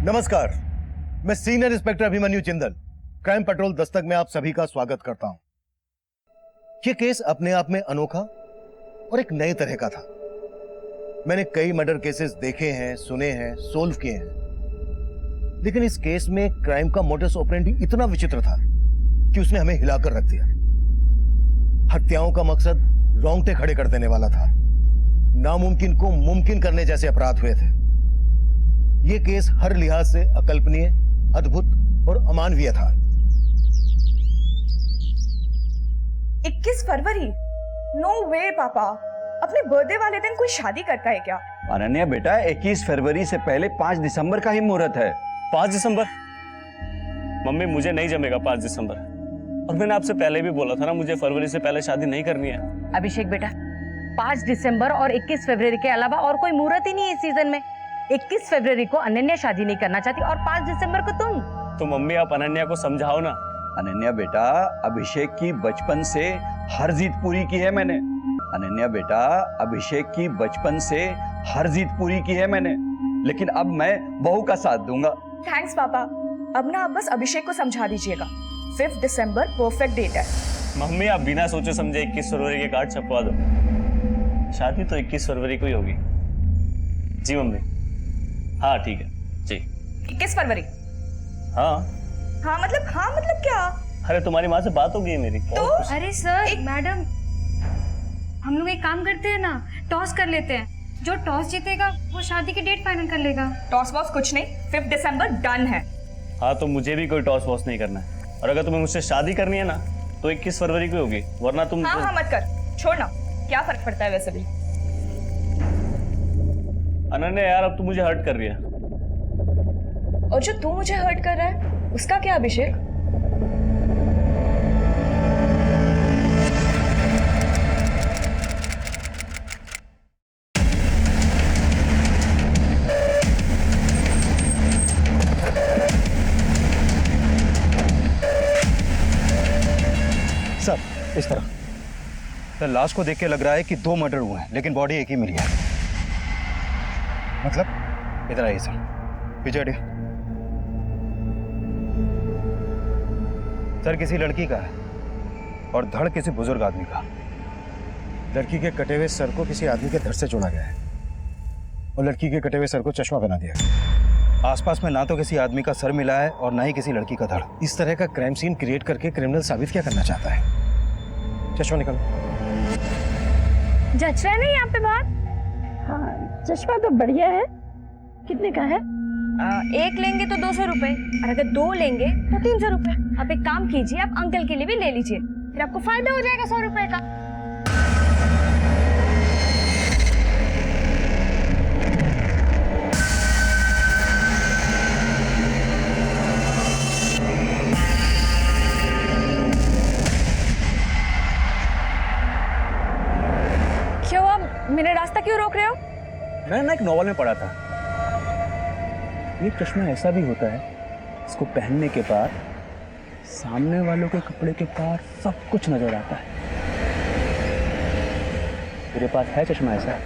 नमस्कार, मैं senior inspector Abhimanyu Jindal, crime petrol Dastak में आप सभी का स्वागत करता हूं। यह केस अपने आप में अनोखा और एक नए तरह का था। मैंने कई मर्डर केसेस देखे हैं, सुने हैं, सोल्व किए हैं, लेकिन इस केस में क्राइम का मोडस ऑपरेंडी इतना विचित्र था कि उसने हमें हिलाकर रख दिया। हत्याओं का मकसद रोंगटे खड़े कर देने वाला था। नामुमकिन को मुमकिन करने जैसे अपराध हुए थे। यह केस हर लिहाज से अकल्पनीय, अद्भुत और अमानवीय था। 21 फरवरी? नो वे पापा, अपने बर्थडे वाले दिन कोई शादी करता है क्या? अनन्या बेटा, 21 फरवरी से पहले 5 दिसंबर का ही मुहूर्त है। 5 दिसंबर? मम्मी मुझे नहीं जमेगा 5 दिसंबर। और मैंने आपसे पहले भी बोला था ना, मुझे फरवरी से पहले शादी नहीं करनी है। अभिषेक बेटा, 5 दिसंबर और 21 फरवरी के अलावा और कोई मुहूर्त ही नहीं है इस सीजन में। 21 फरवरी को अनन्या शादी नहीं करना चाहती और 5 दिसंबर को तुम। तो मम्मी आप अनन्या को समझाओ ना। अनन्या बेटा, अभिषेक की बचपन से हर जीत पूरी की है मैंने। अनन्या बेटा, अभिषेक की बचपन से हर जीत पूरी की है मैंने, लेकिन अब मैं बहू का साथ दूंगा। थैंक्स पापा, अब ना आप बस अभिषेक को समझा दीजिएगा। 5 दिसंबर परफेक्ट डेट है। मम्मी आप बिना सोचे समझे 21 फरवरी के कार्ड छपवा दो। शादी तो 21 फरवरी को ही होगी। जी मम्मी, हाँ ठीक है जी। 21 फरवरी? हाँ मतलब क्या? अरे तुम्हारी माँ से बात हो गई है मेरी। तो अरे सर, मैडम, हम लोग एक काम करते हैं ना, टॉस कर लेते हैं। जो टॉस जीतेगा वो शादी की डेट फाइनल कर लेगा। टॉस वॉस कुछ नहीं, 5 दिसंबर डन है। हाँ तो मुझे भी कोई टॉस वॉस नहीं करना है, और अगर तुम्हें मुझसे शादी करनी है ना तो 21 फरवरी को होगी, वरना तुम हाँ मत कर, छोड़ना, क्या फर्क पड़ता है वैसे भी। अनन्या यार, अब तू मुझे हर्ट कर रही है। और जो तू मुझे हर्ट कर रहा है उसका क्या अभिषेक? सर, इस तरह सर, लाश को देख के लग रहा है कि 2 मर्डर हुए हैं, लेकिन बॉडी एक ही मिली है। मतलब इधर आइए सर, पीछे हटिए। सर किसी लड़की का है और धड़ किसी बुजुर्ग आदमी का। लड़की के कटे हुए सर को किसी आदमी के धड़ से जोड़ा गया है और लड़की के कटे हुए सर को चश्मा पहना दिया गया। आसपास में ना तो किसी आदमी का सर मिला है और ना ही किसी लड़की का धड़। इस तरह का क्राइम सीन क्रिएट करके क्रिमिनल साबित क्या करना चाहता है? चश्मा निकालो। जच रहा है ना यहाँ पे बात? हाँ, चश्मा तो बढ़िया है। कितने का है? एक लेंगे तो 200 रुपए, और अगर 2 लेंगे तो 300 रुपए। आप एक काम कीजिए, आप अंकल के लिए भी ले लीजिए, फिर आपको फायदा हो जाएगा 100 रुपए का। क्यों आप मेरा रास्ता क्यों रोक रहे हो? मैंने ना एक नॉवल में पढ़ा था, ये चश्मा ऐसा भी होता है, इसको पहनने के बाद सामने वालों के कपड़े के पार सब कुछ नजर आता है। तेरे पास है चश्मा ऐसा?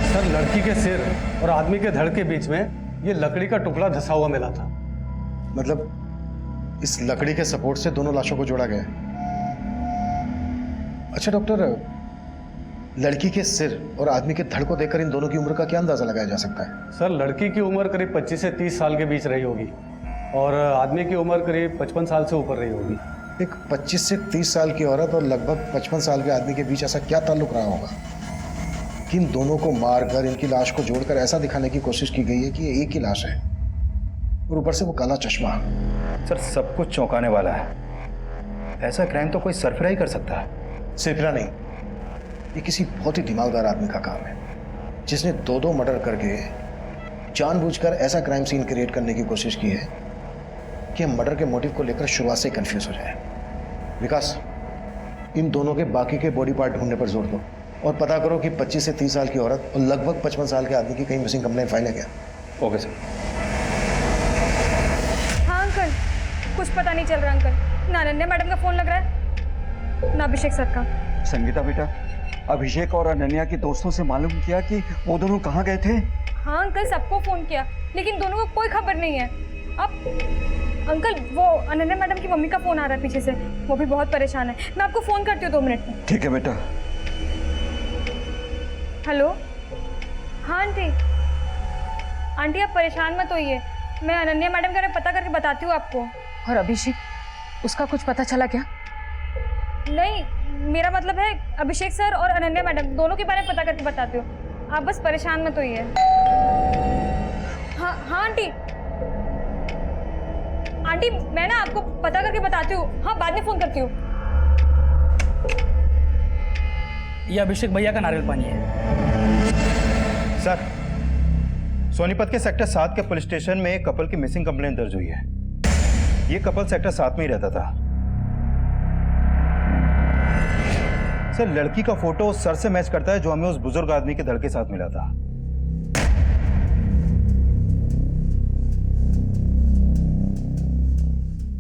सर, लड़की के सिर और आदमी के धड़ के बीच में ये लकड़ी का टुकड़ा धंसा हुआ मिला था। मतलब इस लकड़ी के सपोर्ट से दोनों लाशों को जोड़ा गया है। अच्छा डॉक्टर, लड़की के सिर और आदमी के धड़ को देखकर इन दोनों की उम्र का क्या अंदाजा लगाया जा सकता है? सर, लड़की की उम्र करीब 25 से 30 साल के बीच रही होगी और आदमी की उम्र करीब 55 साल से ऊपर रही होगी। एक 25 से 30 साल की औरत और लगभग 55 साल के आदमी के बीच ऐसा क्या ताल्लुक रहा होगा कि इन दोनों को मारकर इनकी लाश को जोड़कर ऐसा दिखाने की कोशिश की गई है कि ये एक ही लाश है, और ऊपर से वो काला चश्मा। सर, सब कुछ चौंकाने वाला है। ऐसा क्राइम तो कोई सरफरा ही कर सकता है। सिर्फरा नहीं, ये किसी बहुत ही दिमागदार आदमी का काम है, जिसने 2 मर्डर करके जानबूझकर ऐसा क्राइम सीन क्रिएट करने की कोशिश की है कि हम मर्डर के मोटिव को लेकर शुरुआत से कंफ्यूज हो जाए। विकास, इन दोनों के बाकी के बॉडी पार्ट ढूंढने पर जोर दो और पता करो कि 25 से 30 साल की औरत और लगभग 55 साल के आदमी की कहीं मिसिंग कंप्लेंट फाइल है क्या? Okay sir. हाँ अंकल, कुछ पता नहीं चल रहा अंकल। ना अनन्या मैडम का फोन लग रहा है, ना अभिषेक सर का। संगीता बेटा, अभिषेक और अनन्या के दोस्तों से मालूम किया कि वो दोनों कहाँ गए थे? हाँ अंकल, सबको फोन किया लेकिन दोनों को कोई खबर नहीं है। अब अंकल वो अनन्या मैडम की मम्मी का फोन आ रहा है पीछे से, वो भी बहुत परेशान है। मैं आपको फोन करती हूँ 2 मिनट में। ठीक है बेटा। हेलो, हाँ आंटी। आंटी आप परेशान मत होइए, मैं अनन्या मैडम के बारे में पता करके बताती हूँ आपको। और अभिषेक, उसका कुछ पता चला क्या? नहीं, मेरा मतलब है अभिषेक सर और अनन्या मैडम दोनों के बारे में पता करके बताती हूँ, आप बस परेशान मत होइए। हाँ हाँ आंटी, आंटी मैं ना आपको पता करके बताती हूँ, हाँ बाद में फोन करती हूँ। ये अभिषेक भैया का नारियल पानी है। सर, सोनीपत के सेक्टर 7 के पुलिस स्टेशन में एक कपल की मिसिंग कंप्लेंट दर्ज हुई है। ये कपल सेक्टर 7 में ही रहता था। सर, लड़की का फोटो उस सर से मैच करता है जो हमें उस बुजुर्ग आदमी के धड़ के साथ मिला था।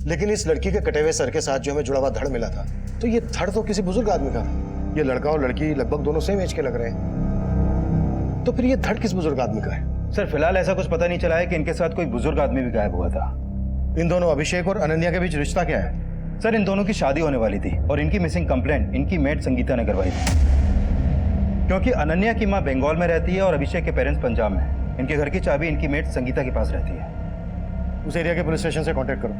लेकिन इस लड़की के कटे हुए सर के साथ जो हमें जुड़ा हुआ धड़ मिला था, तो ये धड़ तो किसी बुजुर्ग आदमी का था। ये लड़का और लड़की लगभग दोनों सेम एज के लग रहे हैं, तो फिर ये धड़ किस बुजुर्ग आदमी का है? सर, फिलहाल ऐसा कुछ पता नहीं चला है कि इनके साथ कोई बुजुर्ग आदमी भी गायब हुआ था। इन दोनों अभिषेक और अनन्या के बीच रिश्ता क्या है? सर, इन दोनों की शादी होने वाली थी और इनकी मिसिंग कंप्लेंट इनकी मेड संगीता ने करवाई थी। क्योंकि अनन्या की मां बंगाल में रहती है और अभिषेक के पेरेंट्स पंजाब में। इनके घर की चाबी इनकी मेड संगीता के पास रहती है। उस एरिया के पुलिस स्टेशन से कांटेक्ट करो,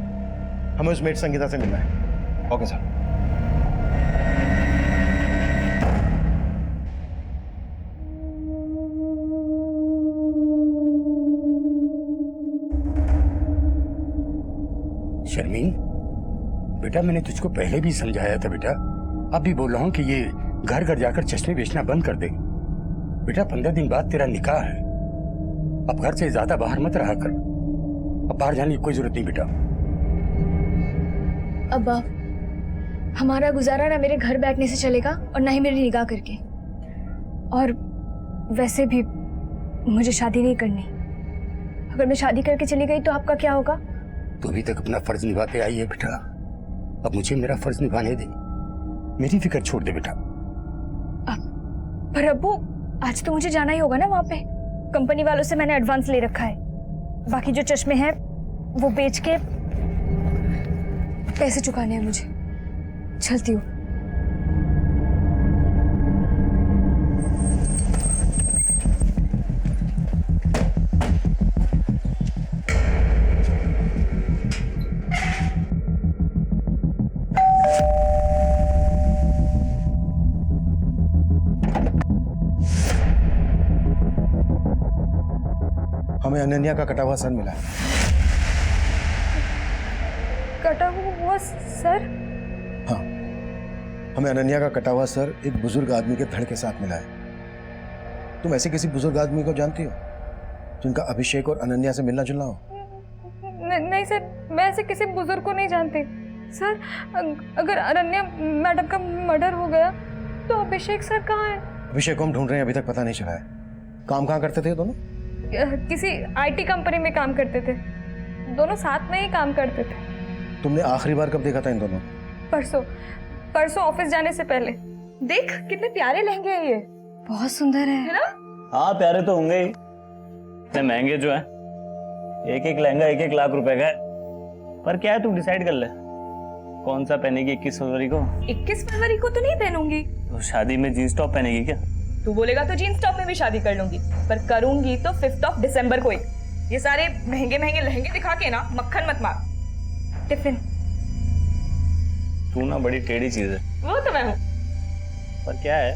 हमें उस मेड संगीता से मिलना है। Okay sir. शर्मीन, बेटा मैंने तुझको पहले भी समझाया था बेटा, अब भी बोल रहा हूँ कि ये घर घर जाकर चश्मे बेचना बंद कर दे। बेटा 15 दिन बाद तेरा निकाह है, अब घर से ज्यादा बाहर मत रहा कर। अब बाहर जाने की कोई जरूरत नहीं बेटा। अब्बा, हमारा गुजारा ना मेरे घर बैठने से चलेगा और ना ही मेरी निगाह करके। और वैसे भी मुझे शादी नहीं करनी। अगर मैं शादी करके चली गई तो आपका क्या होगा? तू अभी तक अपना फर्ज निभाते आई है बेटा, अब मुझे मेरा फर्ज निभाने दे। मेरी फिक्र छोड़ दे बेटा। पर अब्बू, आज तो मुझे जाना ही होगा ना वहाँ पे। कंपनी वालों से मैंने एडवांस ले रखा है, बाकी जो चश्मे हैं वो बेच के पैसे चुकाने हैं मुझे। चलती हूँ। हमें अनन्या का कटा हुआ सर मिला है। कटा हुआ सर? हाँ, हमें अनन्या का कटा हुआ सर एक बुजुर्ग आदमी के धड़ के साथ मिला है। तुम ऐसे किसी बुजुर्ग आदमी को जानती हो जिनका अभिषेक और अनन्या से मिलना जुलना हो? नहीं सर, मैं ऐसे किसी बुजुर्ग को नहीं जानती। सर, अगर अनन्या मैडम का मर्डर हो गया तो अभिषेक सर कहाँ है? अभिषेक को हम ढूंढ रहे हैं, अभी तक पता नहीं चला है। काम कहाँ करते थे दोनों? किसी आईटी कंपनी में काम करते थे, दोनों साथ में ही काम करते थे। तुमने आखिरी बार कब देखा था इन दोनों? परसों ऑफिस जाने से पहले। देख कितने प्यारे लहंगे हैं ये। बहुत सुंदर है ना? हाँ प्यारे तो होंगे ही, इतने महंगे जो है। एक एक लहंगा 1-1 लाख रुपए का है। पर क्या है, तू डिसाइड कर ले कौन सा पहनेगी 21 फरवरी को। 21 फरवरी को तो नहीं पहनूंगी। तो शादी में जींस टॉप पहनेगी क्या? तू बोलेगा तो जीन्स टॉप में भी शादी कर लूंगी, पर करूंगी तो 5 दिसंबर को ही। ये सारे महंगे महंगे लहंगे दिखा के ना मक्खन मत मार। टिफिन। तू ना बड़ी टेढ़ी चीज है। वो तो मैं हूँ। पर क्या है,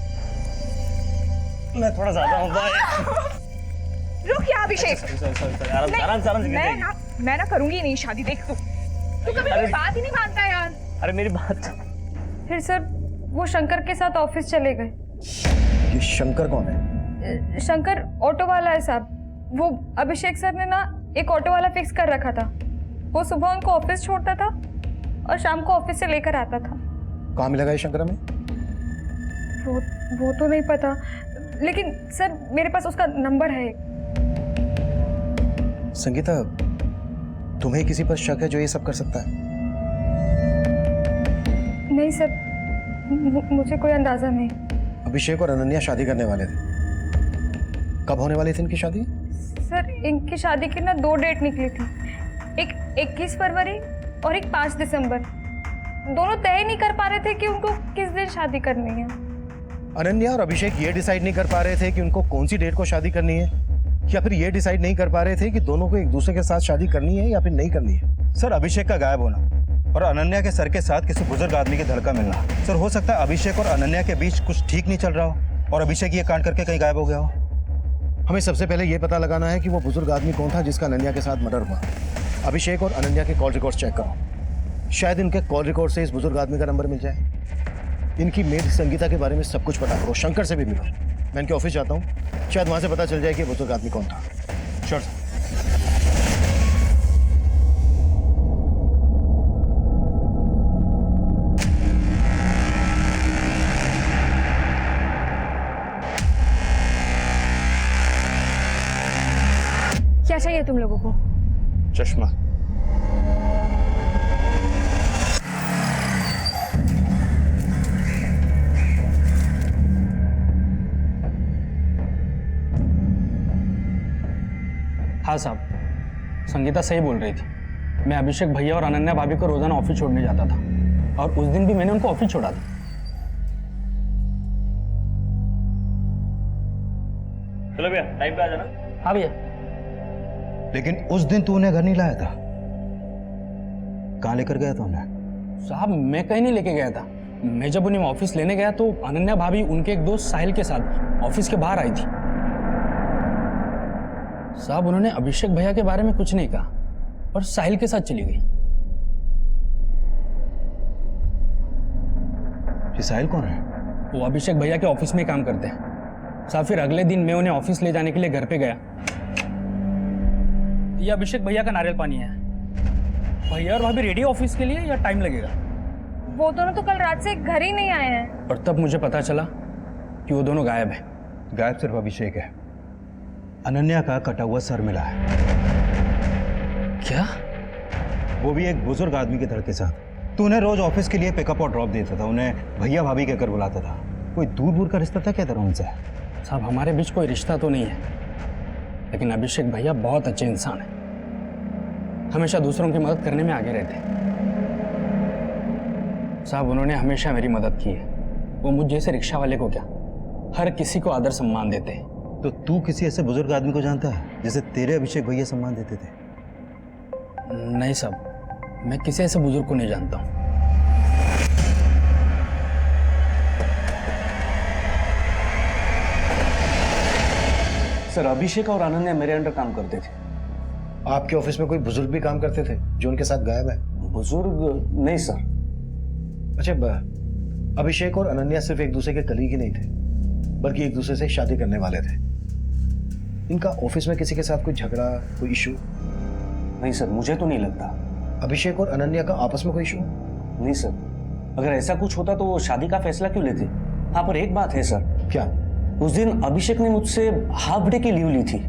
मैं थोड़ा ज्यादा हूँ। रुक यहाँ अभिषेक। मैं ना करूंगी नहीं शादी। देख तू कभी मेरी बात ही नहीं मानता यार। अरे मेरी बात। फिर सर वो शंकर के साथ ऑफिस चले गए। ये शंकर कौन है? शंकर ऑटो वाला है साहब। वो अभिषेक सर ने ना एक ऑटो वाला फिक्स कर रखा था। वो सुबह उनको ऑफिस छोड़ता था और शाम को ऑफिस से लेकर आता था। कहाँ मिला ये शंकर हमें? वो तो नहीं पता, लेकिन सर मेरे पास उसका नंबर है। संगीता, तुम्हें किसी पर शक है जो ये सब कर सकता है? नहीं सर, मुझे कोई अंदाजा नहीं। अभिषेक और अनन्या शादी करने वाले थे। कब होने वाली थी इनकी शादी? सर इनकी शादी की ना 2 डेट निकली थी, एक 21 फरवरी और एक 5 दिसंबर। दोनों तय नहीं कर पा रहे थे कि उनको किस दिन शादी करनी है। अनन्या और अभिषेक ये डिसाइड नहीं कर पा रहे थे कि उनको कौन सी डेट को शादी करनी है, या फिर ये डिसाइड नहीं कर पा रहे थे कि दोनों को एक दूसरे के साथ शादी करनी है या फिर नहीं करनी है। सर अभिषेक का गायब होना और अनन्या के सर के साथ किसी बुजुर्ग आदमी के धड़का मिलना, सर हो सकता है अभिषेक और अनन्या के बीच कुछ ठीक नहीं चल रहा हो और अभिषेक ये कांड करके कहीं गायब हो गया हो। हमें सबसे पहले ये पता लगाना है कि वो बुजुर्ग आदमी कौन था जिसका अनन्या के साथ मर्डर हुआ। अभिषेक और अनन्या के कॉल रिकॉर्ड्स चेक करो, शायद इनके कॉल रिकॉर्ड से इस बुजुर्ग आदमी का नंबर मिल जाए। इनकी मेड संगीता के बारे में सब कुछ पता करो, शंकर से भी मिलो। मैं इनके ऑफिस जाता हूँ, शायद वहां से पता चल जाए कि बुजुर्ग आदमी कौन था। Sure sir. क्या चाहिए तुम लोगों को? चश्मा। हाँ साहब, संगीता सही बोल रही थी। मैं अभिषेक भैया और अनन्या भाभी को रोजाना ऑफिस छोड़ने जाता था और उस दिन भी मैंने उनको ऑफिस छोड़ा था। चलो भैया, टाइम पे आ जाना। हाँ भैया। लेकिन उस दिन तू उन्हें घर नहीं लाया था, कहाँ लेकर गया था उन्हें? साहब मैं कहीं नहीं लेके गया था। मैं जब उन्हें ऑफिस लेने गया तो अनन्या भाभी उनके एक दोस्त साहिल के साथ ऑफिस के बाहर आई थी। साहब उन्होंने अभिषेक भैया के बारे में कुछ नहीं कहा और साहिल के साथ चली गई। ये साहिल कौन है? वो अभिषेक भैया के ऑफिस में काम करते हैं। साहब फिर अगले दिन मैं उन्हें ऑफिस ले जाने के लिए घर पे गया। ये अभिषेक भैया का नारियल पानी है। भैया और भाभी रेडी ऑफिस के लिए या टाइम लगेगा? वो दोनों तो कल रात से घर ही नहीं आए हैं। और तब मुझे पता चला कि वो दोनों गायब हैं। गायब सिर्फ अभिषेक है, अनन्या का कटा हुआ सर मिला है। क्या? वो भी एक बुजुर्ग आदमी के धड़ के साथ। तू उन्हें रोज ऑफिस के लिए पिकअप और ड्रॉप देता था, उन्हें भैया भाभी कहकर बुलाता था। कोई दूर दूर का रिश्ता था क्या तेरा उनसे? साहब हमारे बीच कोई रिश्ता तो नहीं है, लेकिन अभिषेक भैया बहुत अच्छे इंसान हैं। हमेशा दूसरों की मदद करने में आगे रहते हैं। साहब उन्होंने हमेशा मेरी मदद की है। वो मुझ जैसे रिक्शा वाले को क्या, हर किसी को आदर सम्मान देते हैं। तो तू किसी ऐसे बुजुर्ग आदमी को जानता है जैसे तेरे अभिषेक भैया सम्मान देते थे? नहीं साहब, मैं किसी ऐसे बुजुर्ग को नहीं जानता हूँ। सर अभिषेक और अनन्या मेरे अंडर काम करते थे। आपके ऑफिस में कोई बुजुर्ग भी काम करते थे जो उनके साथ गायब है? बुजुर्ग नहीं सर। अच्छा, अभिषेक और अनन्या सिर्फ एक दूसरे के कलीग ही नहीं थे, बल्कि एक दूसरे से शादी करने वाले थे। इनका ऑफिस में किसी के साथ कोई झगड़ा, कोई इशू? नहीं सर, मुझे तो नहीं लगता। अभिषेक और अनन्या का आपस में कोई इशू? नहीं सर, अगर ऐसा कुछ होता तो वो शादी का फैसला क्यों लेते? हाँ पर एक बात है सर। क्या? उस दिन अभिषेक ने मुझसे हाफ डे की लीव ली थी।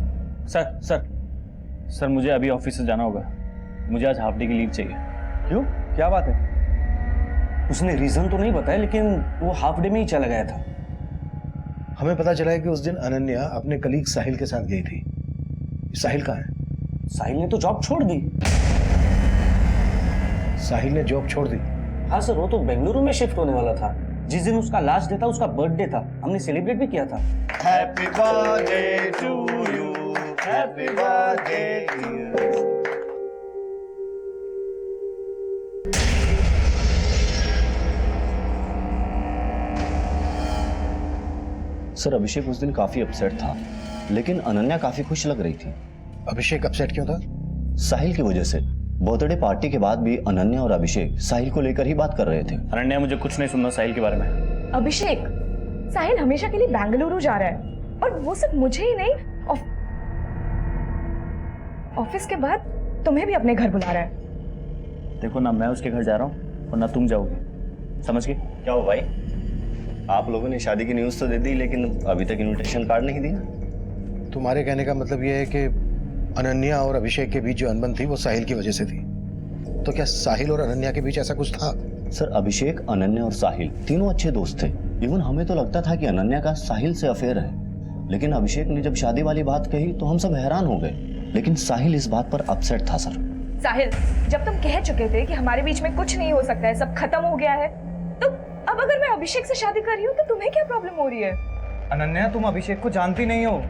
सर मुझे अभी ऑफिस से जाना होगा। मुझे आज हाफ डे की लीव चाहिए। क्यों, क्या बात है? उसने रीजन तो नहीं बताया, लेकिन वो हाफ डे में ही चला गया था। हमें पता चला है कि उस दिन अनन्या अपने कलीग साहिल के साथ गई थी। साहिल कहाँ है? साहिल ने तो जॉब छोड़ दी। साहिल ने जॉब छोड़ दी? हाँ सर, वो तो बेंगलुरु में शिफ्ट होने वाला था। जिस दिन उसका लास्ट डे था, उसका बर्थडे था, हमने सेलिब्रेट भी किया था। Happy birthday to you, happy birthday to you. Sir Abhishek उस दिन काफी अपसेट था, लेकिन अनन्या काफी खुश लग रही थी। अभिषेक अपसेट क्यों था? साहिल की वजह से। बर्थडे पार्टी के बाद भी अनन्या और अभिषेक साहिल को लेकर ही बात कर रहे थे। अनन्या, मुझे कुछ नहीं सुनना साहिल के बारे में। अभिषेक, साहिल हमेशा के लिए बेंगलुरु जा रहा है, और वो सिर्फ मुझे ही नहीं, ऑफिस के बाद तुम्हें भी अपने घर बुला रहा है। देखो ना, मैं उसके घर जा रहा हूँ और ना तुम जाओगे, समझ गए? क्या हो भाई, आप लोगों ने शादी की न्यूज़ तो दे दी, लेकिन अभी तक इनविटेशन कार्ड नहीं दिया। तुम्हारे कहने का मतलब यह है कि अनन्या और अभिषेक के बीच जो अनबन थी वो साहिल की वजह से थी। तो क्या साहिल और अनन्या के बीच ऐसा कुछ था? सर अभिषेक, अनन्या और साहिल तीनों अच्छे दोस्त थे। इवन हमें तो लगता था कि अनन्या का साहिल से अफेयर है, लेकिन अभिषेक ने जब शादी वाली बात कही तो हम सब हैरान हो गए। लेकिन साहिल इस बात पर अपसेट था सर। साहिल, जब तुम कह चुके थे कि हमारे बीच में कुछ नहीं हो सकता है, सब खत्म हो गया है, तो अब अगर मैं अभिषेक से शादी कर रही हूँ तो तुम्हें क्या प्रॉब्लम हो रही है? अनन्या, तुम अभिषेक को जानती नहीं हो।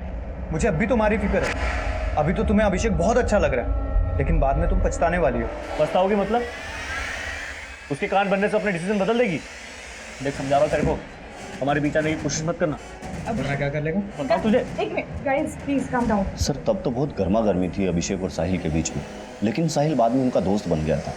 मुझे अब भी तुम्हारी फिक्र है। अभी तो तुम्हें अभिषेक बहुत अच्छा लग रहा है, लेकिन बाद में तुम पछताने वाली हो। पछताओगी मतलब? उसके कान बनने से अपने डिसीजन बदल देगी? देख, समझा रहा हूं तेरे को, हमारे बीच आने की कोशिश मत करना। अब मैं क्या कर लेगा? बताओ तुझे। एक minute guys, please calm down. Sir तब तो बहुत गर्मा गर्मी थी अभिषेक और साहिल के बीच में, लेकिन साहिल बाद में उनका दोस्त बन गया था।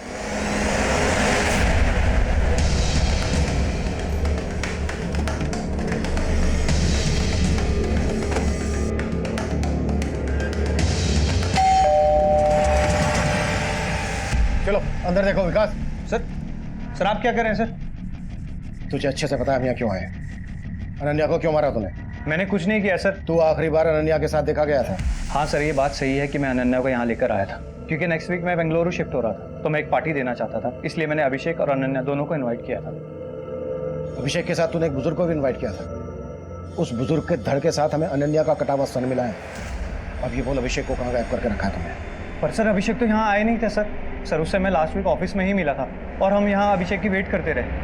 चलो अंदर देखो विकास। सर आप क्या कर रहे हैं सर? तुझे अच्छे से पता है हम यहाँ क्यों आए हैं। अनन्या को क्यों मारा तूने? मैंने कुछ नहीं किया सर। तू आखिरी बार अनन्या के साथ देखा गया था। हाँ सर, ये बात सही है कि मैं अनन्या को यहाँ लेकर आया था, क्योंकि नेक्स्ट वीक मैं बेंगलुरु शिफ्ट हो रहा था, तो मैं एक पार्टी देना चाहता था, इसलिए मैंने अभिषेक और अनन्या दोनों को इन्वाइट किया था। अभिषेक के साथ तूने एक बुजुर्ग को भी इन्वाइट किया था। उस बुजुर्ग के धड़ के साथ हमें अनन्या का कटा हुआ सन मिला है। अब ये बोल, अभिषेक को कहाँ गायब करके रखा है तुमने? पर सर अभिषेक तो यहाँ आए नहीं थे सर। सर उससे मैं लास्ट वीक ऑफिस में ही मिला था और हम यहाँ अभिषेक की वेट करते रहे।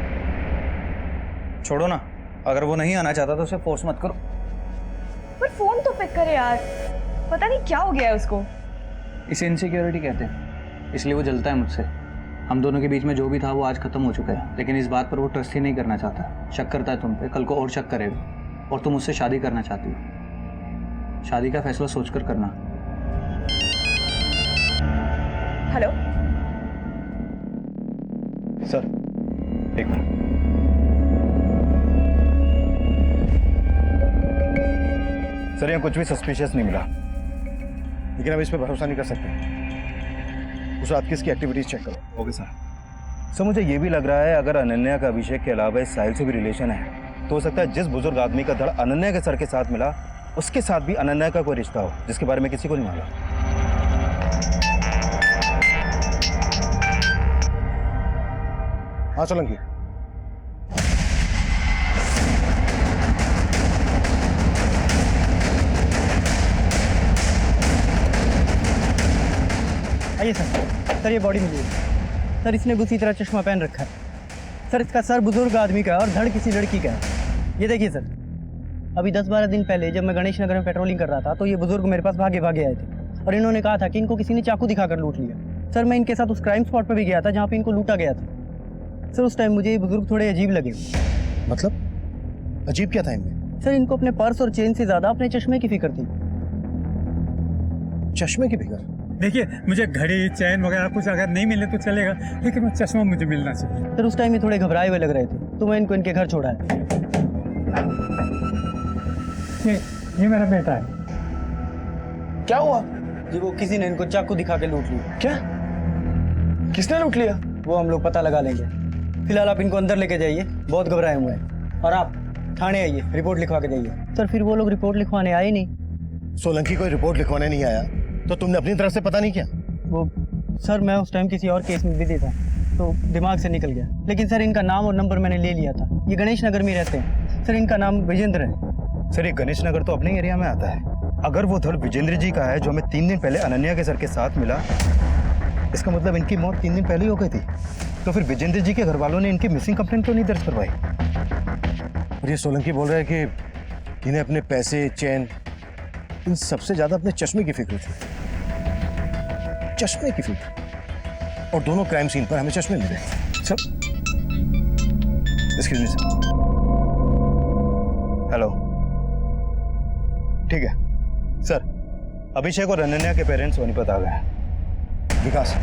छोड़ो ना, अगर वो नहीं आना चाहता तो उसे फोर्स मत करो। पर फोन तो पिक करे यार, पता नहीं क्या हो गया है उसको। इसे इनसिक्योरिटी कहते हैं, इसलिए वो जलता है मुझसे। हम दोनों के बीच में जो भी था वो आज खत्म हो चुका है, लेकिन इस बात पर वो ट्रस्ट ही नहीं करना चाहता। शक करता है तुम पे, कल को और शक करेगा। और तुम उससे शादी करना चाहती हो। शादी का फैसला सोचकर करना। हेलो सर एक मिनट। सर यहाँ कुछ भी सस्पिशियस नहीं मिला, लेकिन अब इस पर भरोसा नहीं कर सकते। उस रात किसकी एक्टिविटीज चेक करो। ओके सर मुझे ये भी लग रहा है अगर अनन्या का अभिषेक के अलावा इस साहिल से भी रिलेशन है तो हो सकता है जिस बुजुर्ग आदमी का धड़ अनन्या के सर के साथ मिला उसके साथ भी अनन्या का कोई रिश्ता हो जिसके बारे में किसी को नहीं मालूम। हाँ सोलंकी, आइए सर ये बॉडी मिली है सर। इसने भी उसी तरह चश्मा पहन रखा है सर। इसका सर बुजुर्ग आदमी का है और धड़ किसी लड़की का है। ये देखिए सर, अभी 10-12 दिन पहले जब मैं गणेश नगर में पेट्रोलिंग कर रहा था तो ये बुजुर्ग मेरे पास भागे भागे आए थे और इन्होंने कहा था कि इनको किसी ने चाकू दिखाकर लूट लिया। सर मैं इनके साथ उस क्राइम स्पॉट पर भी गया था जहाँ पे इनको लूटा गया था। सर उस टाइम मुझे ये बुजुर्ग थोड़े अजीब लगे। मतलब अजीब क्या था इनमें? सर इनको अपने पर्स और चेन से ज्यादा अपने चश्मे की फिक्र थी। चश्मे की फिक्र? देखिए, मुझे घड़ी चैन वगैरह कुछ अगर नहीं मिले तो चलेगा, लेकिन वो चश्मा मुझे मिलना चाहिए। सर उस टाइम ये थोड़े घबराए हुए लग रहे थे तो मैं इनको इनके घर छोड़ा है। ये मेरा बेटा है। क्या हुआ जी? वो किसी ने इनको चाकू दिखा के लूट लिया। क्या? किसने लूट लिया? वो हम लोग पता लगा लेंगे। फिलहाल आप इनको अंदर लेके जाइए, बहुत घबराए हुए हैं। और आप थाने आइए, रिपोर्ट लिखवा के जाइए। सर फिर वो लोग रिपोर्ट लिखवाने आए नहीं। सोलंकी कोई रिपोर्ट लिखवाने नहीं आया तो तुमने अपनी तरफ से पता नहीं किया? वो सर मैं उस टाइम किसी और केस में बिजी था तो दिमाग से निकल गया। लेकिन सर इनका नाम और नंबर मैंने ले लिया था। ये गणेश नगर में रहते हैं सर। इनका नाम विजेंद्र है। सर ये गणेश नगर तो अपने एरिया में आता है। अगर वो धड़ विजेंद्र जी का है जो हमें 3 दिन पहले अनन्या के सर के साथ मिला, इसका मतलब इनकी मौत 3 दिन पहले ही हो गई थी। तो फिर विजेंद्र जी के घर वालों ने इनकी मिसिंग कंप्लेंट क्यों नहीं दर्ज करवाई? और ये सोलंकी बोल रहा है कि इन्हें अपने पैसे, चैन, इन सबसे ज्यादा अपने चश्मे की फिक्र थी। चश्मे की फिक्र? और दोनों क्राइम सीन पर हमें चश्मे मिले। Sir excuse me sir. Hello, ठीक है सर। अभिषेक और अनन्या के पेरेंट्स सोनीपत आ गए। विकास,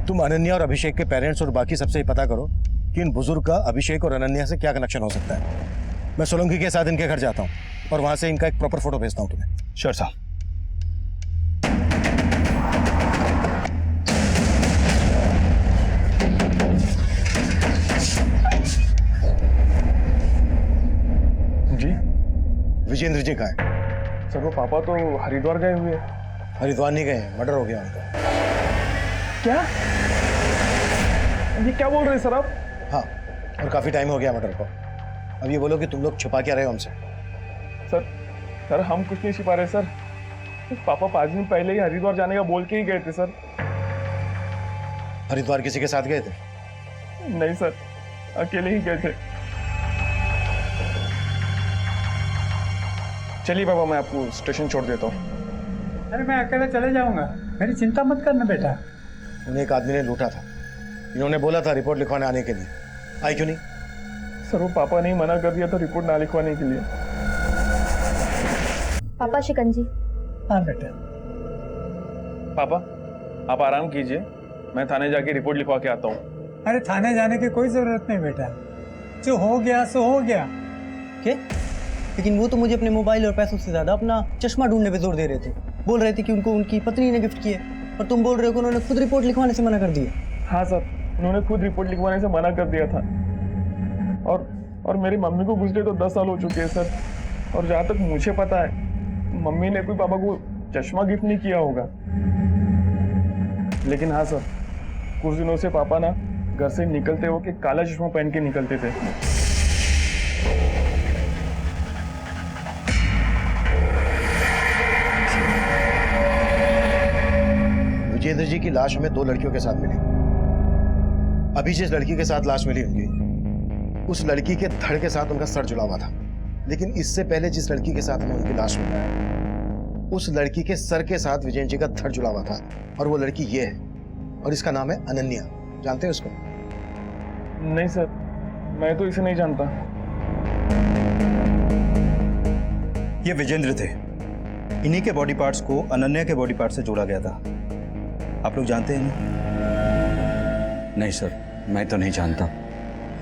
तुम अनन्या और अभिषेक के पेरेंट्स और बाकी सबसे पता करो कि इन बुजुर्ग का अभिषेक और अनन्या से क्या कनेक्शन हो सकता है। मैं सोलंकी के साथ इनके घर जाता हूँ और वहां से इनका एक प्रॉपर फोटो भेजता हूँ तुम्हें। श्योर साहब। जी विजेंद्र जी कहाँ हैं? सर वो पापा तो हरिद्वार गए हुए हैं। हरिद्वार नहीं गए, मर्डर हो गया उनका। क्या? ये क्या बोल रहे हैं सर आप? हाँ, और काफी टाइम हो गया मर्डर को। अब ये बोलो कि तुम लोग छुपा क्या रहे हो हमसे? सर हम कुछ नहीं छिपा रहे सर। पापा 5 दिन पहले ही हरिद्वार जाने का बोल के ही गए थे सर। हरिद्वार किसी के साथ गए थे? नहीं सर, अकेले ही गए थे। चलिए पापा, मैं आपको स्टेशन छोड़ देता हूँ। अरे मैं अकेले चले जाऊंगा, मेरी चिंता मत करना बेटा। उन्हें एक आदमी ने लूटा था, इन्होंने बोला था रिपोर्ट लिखवाने आने के लिए। आई क्यों नहीं? सर वो पापा ने ही मना कर दिया था रिपोर्ट ना लिखवाने के लिए। पापा शिकंजी। हाँ बेटा। पापा आप आराम कीजिए, मैं थाने जाके रिपोर्ट लिखवा के आता हूँ। अरे थाने जाने की कोई जरूरत नहीं बेटा, जो हो गया सो हो गया। क्या? लेकिन वो तो मुझे अपने मोबाइल और पैसों से ज्यादा अपना चश्मा ढूंढने पे जोर दे रहे थे। बोल रहे थे कि उनको उनकी पत्नी ने गिफ्ट किया, और तुम बोल रहे हो कि उन्होंने खुद रिपोर्ट लिखवाने से मना कर दिया। हाँ सर, उन्होंने खुद रिपोर्ट लिखवाने से मना कर दिया था। और मेरी मम्मी को गुजरे तो 10 साल हो चुके हैं सर। और जहाँ तक मुझे पता है, मम्मी ने कोई पापा को चश्मा गिफ्ट नहीं किया होगा। लेकिन हाँ सर, कुछ दिनों से पापा ना घर से निकलते हो कि काला चश्मा पहन के निकलते थे। विजेंद्र जी की लाश हमें 2 लड़कियों के साथ मिली। अभी जिस लड़की के साथ लाश मिली उनकी, उस लड़की के धड़ के साथ उनका सर जुड़ा हुआ था। लेकिन इससे पहले जिस लड़की के साथ हमें उनकी लाश मिली, उस लड़की के सर के साथ विजेंद्र जी का धड़ जुड़ा हुआ था, और वो लड़की ये है, और इसका नाम है अनन्या। जानते हैं उसको? नहीं सर, मैं तो इसे नहीं जानता। ये विजेंद्र थे, इन्हीं के बॉडी पार्ट्स को अनन्या के बॉडी पार्ट से जोड़ा गया था। आप लोग जानते हैं ना? नहीं सर, मैं तो नहीं जानता,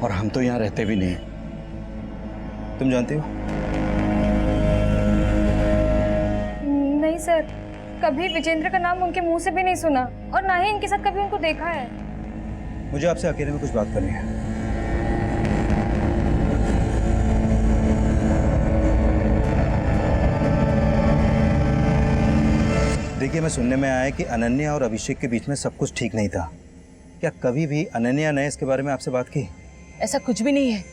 और हम तो यहाँ रहते भी नहीं। तुम जानते हो? नहीं सर, कभी विजेंद्र का नाम उनके मुंह से भी नहीं सुना, और ना ही इनके साथ कभी उनको देखा है। मुझे आपसे अकेले में कुछ बात करनी है। देखिए, मैं सुनने में आया है कि अनन्या और अभिषेक के बीच में सब कुछ ठीक नहीं था। क्या कभी भी अनन्या ने इसके बारे में आपसे बात की? ऐसा कुछ भी नहीं है।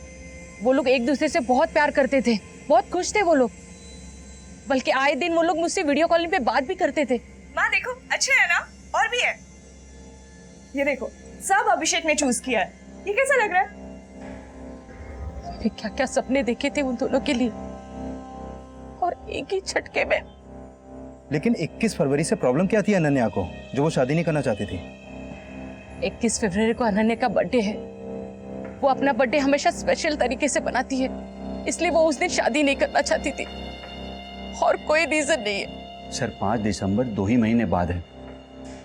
वो लोग एक दूसरे से बहुत प्यार करते थे, बहुत खुश थे वो लोग। बल्कि आए दिन वो लोग मुझसे वीडियो कॉलिंग पे बात भी करते थे। माँ देखो, अच्छे है ना? और भी है, ये देखो, सब अभिषेक ने चूज किया है। ये कैसा लग रहा है? मैंने क्या क्या सपने देखे थे उन दोनों के लिए, और एक ही झटके में। लेकिन 21 फरवरी से प्रॉब्लम क्या थी अनन्या को, जो वो शादी नहीं करना चाहती थी? 21 फरवरी को अनन्या का बर्थडे है। वो अपना बर्थडे हमेशा स्पेशल तरीके से बनाती है, इसलिए वो उस दिन शादी नहीं करना चाहती थी, और कोई रीजन नहीं है। सर 5 दिसंबर 2 ही महीने बाद है,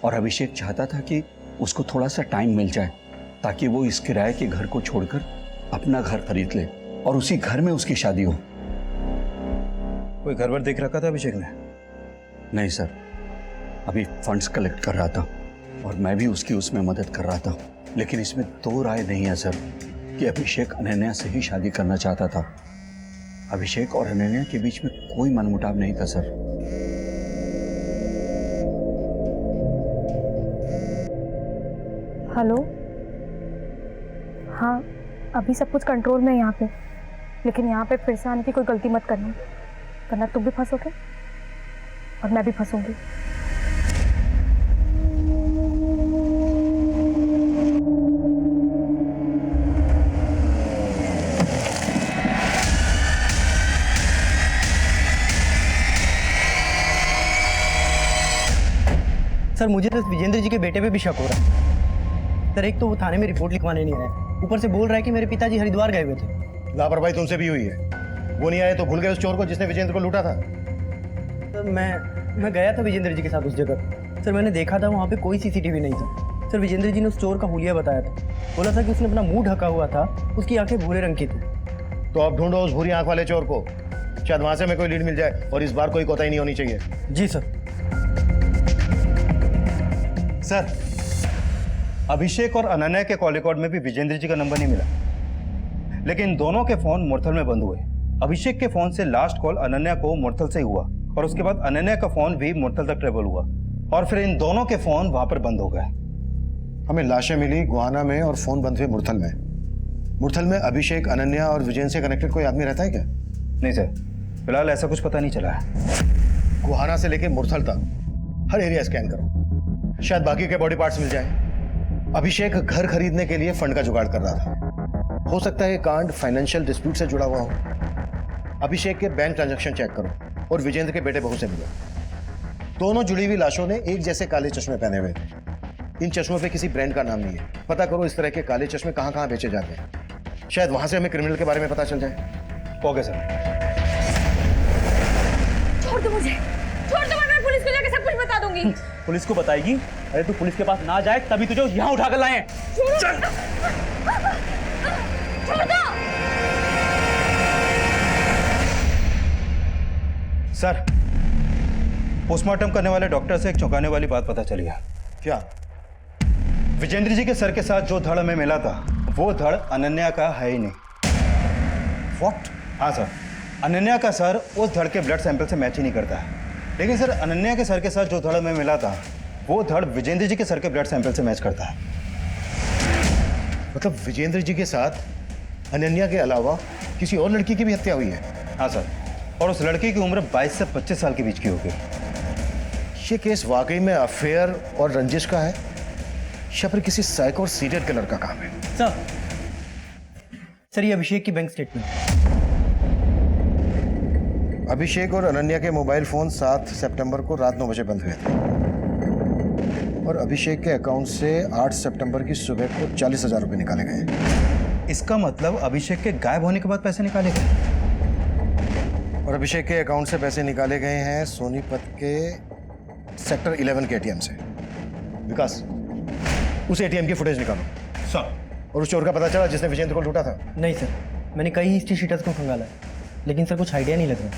और अभिषेक चाहता था कि उसको थोड़ा सा टाइम मिल जाए, ताकि वो इस किराए के घर को छोड़कर अपना घर खरीद ले, और उसी घर में उसकी शादी हो। कोई घर वर देख रखा था अभिषेक ने? नहीं सर, अभी फंड्स कलेक्ट कर रहा था, और मैं भी उसकी उसमें मदद कर रहा था। लेकिन इसमें 2 राय नहीं है सर कि अभिषेक अनन्या से ही शादी करना चाहता था। अभिषेक और अनन्या के बीच में कोई मनमुटाव नहीं था सर। हेलो, हाँ अभी सब कुछ कंट्रोल में है यहाँ पे, लेकिन यहाँ पे फिर से आने की कोई गलती मत करना, वरना तुम भी फंसोगे और मैं भी फंसूंगी। सर मुझे तो विजेंद्र जी के बेटे पे भी शक हो रहा है। सर एक तो वो थाने में रिपोर्ट लिखवाने नहीं आया, ऊपर से बोल रहा है कि मेरे पिताजी हरिद्वार गए हुए थे। लापरवाही तुमसे भी हुई है। वो नहीं आए तो भूल गए उस चोर को जिसने विजेंद्र को लूटा था? सर मैं गया था विजेंद्र जी के साथ उस जगह। सर मैंने देखा था वहाँ पे कोई सीसीटीवी नहीं था। सर विजेंद्र जी ने उस चोर का हुलिया बताया था, बोला था कि उसने अपना मुंह ढका हुआ था, उसकी आंखें भूरे रंग की थी। तो अब ढूंढो उस भूरी आंख वाले चोर को, शायद वहां से हमें कोई लीड मिल जाए, और इस बार कोई कोताही नहीं होनी चाहिए। जी सर। सर अभिषेक और अनन्या के कॉल रिकॉर्ड में भी विजेंद्र जी का नंबर नहीं मिला, लेकिन दोनों के फोन मुरथल में बंद हुए। अभिषेक के फोन से लास्ट कॉल अनन्या को मुरथल से हुआ, और उसके बाद अनन्या का फोन भी मुरथल तक ट्रेवल हुआ, और फिर इन दोनों के फोन वहां पर बंद हो गए। हमें लाशें मिली गुहाना में और फोन बंद हुए मुरथल में। मुरथल में अभिषेक, अनन्या और विजयन से कनेक्टेड कोई आदमी रहता है क्या? नहीं सर, फिलहाल ऐसा कुछ पता नहीं चला है। गुहाना से लेके मुरथल तक हर एरिया स्कैन करो, शायद बाकी के बॉडी पार्ट्स मिल जाए। अभिषेक घर खरीदने के लिए फंड का जुगाड़ कर रहा था। हो सकता है ये कांड फाइनेंशियल डिस्प्यूट से जुड़ा हुआ हो। अभिषेक के बैंक ट्रांजैक्शन चेक करो और विजेंद्र के बेटे बहू से मिलो। दोनों जुड़ी हुई लाशों ने एक जैसे काले चश्मे पहने हुए थे। इन चश्मों पे किसी ब्रांड का नाम नहीं है। पता करो इस तरह के काले चश्मे कहां कहां बेचे जाते हैं, शायद वहां से हमें क्रिमिनल के बारे में पता चल जाए। Okay sir. छोड़ दो मुझे, छोड़ दो, मैं पुलिस को जाके सब कुछ बता दूंगी। पुलिस को बताएगी? अरे तू पुलिस के पास ना जाए तभी तुझे यहाँ उठाकर लाए हैं। चल, छोड़ दो। सर, पोस्टमार्टम करने वाले डॉक्टर से एक चौंकाने वाली बात पता चली है। क्या? विजेंद्र जी के सर के साथ जो धड़ हमें मिला था वो धड़ अनन्या का है ही नहीं। व्हाट? हाँ सर, अनन्या का सर उस धड़ के ब्लड सैंपल से मैच ही नहीं करता है। लेकिन सर, अनन्या के सर के साथ जो धड़ हमें मिला था वो धड़ विजेंद्र जी के सर के ब्लड सैंपल से मैच करता है। मतलब विजेंद्र जी के साथ अनन्या के अलावा किसी और लड़की की भी हत्या हुई है? हाँ सर, और उस लड़की की उम्र 22 से 25 साल के बीच की होगी। ये केस वाकई में अफेयर और रंजिश का है या फिर किसी साइको और सीरियल किलर का काम है? सर ये अभिषेक की बैंक स्टेटमेंट। अभिषेक और अनन्या के मोबाइल फोन 7 सितंबर को रात 9 बजे बंद हुए थे और अभिषेक के अकाउंट से 8 सितंबर की सुबह को 40,000 रुपए निकाले गए। इसका मतलब अभिषेक के गायब होने के बाद पैसे निकाले गए और अभिषेक के अकाउंट से पैसे निकाले गए हैं सोनीपत के सेक्टर 11 के एटीएम से। विकास, उस एटीएम की फुटेज निकालो। सर। और उस चोर का पता चला जिसने विजेंद्र को लूटा था? नहीं सर, मैंने कई हिस्ट्री शीटर्स को खंगाला है, लेकिन सर कुछ आइडिया नहीं लग रहा।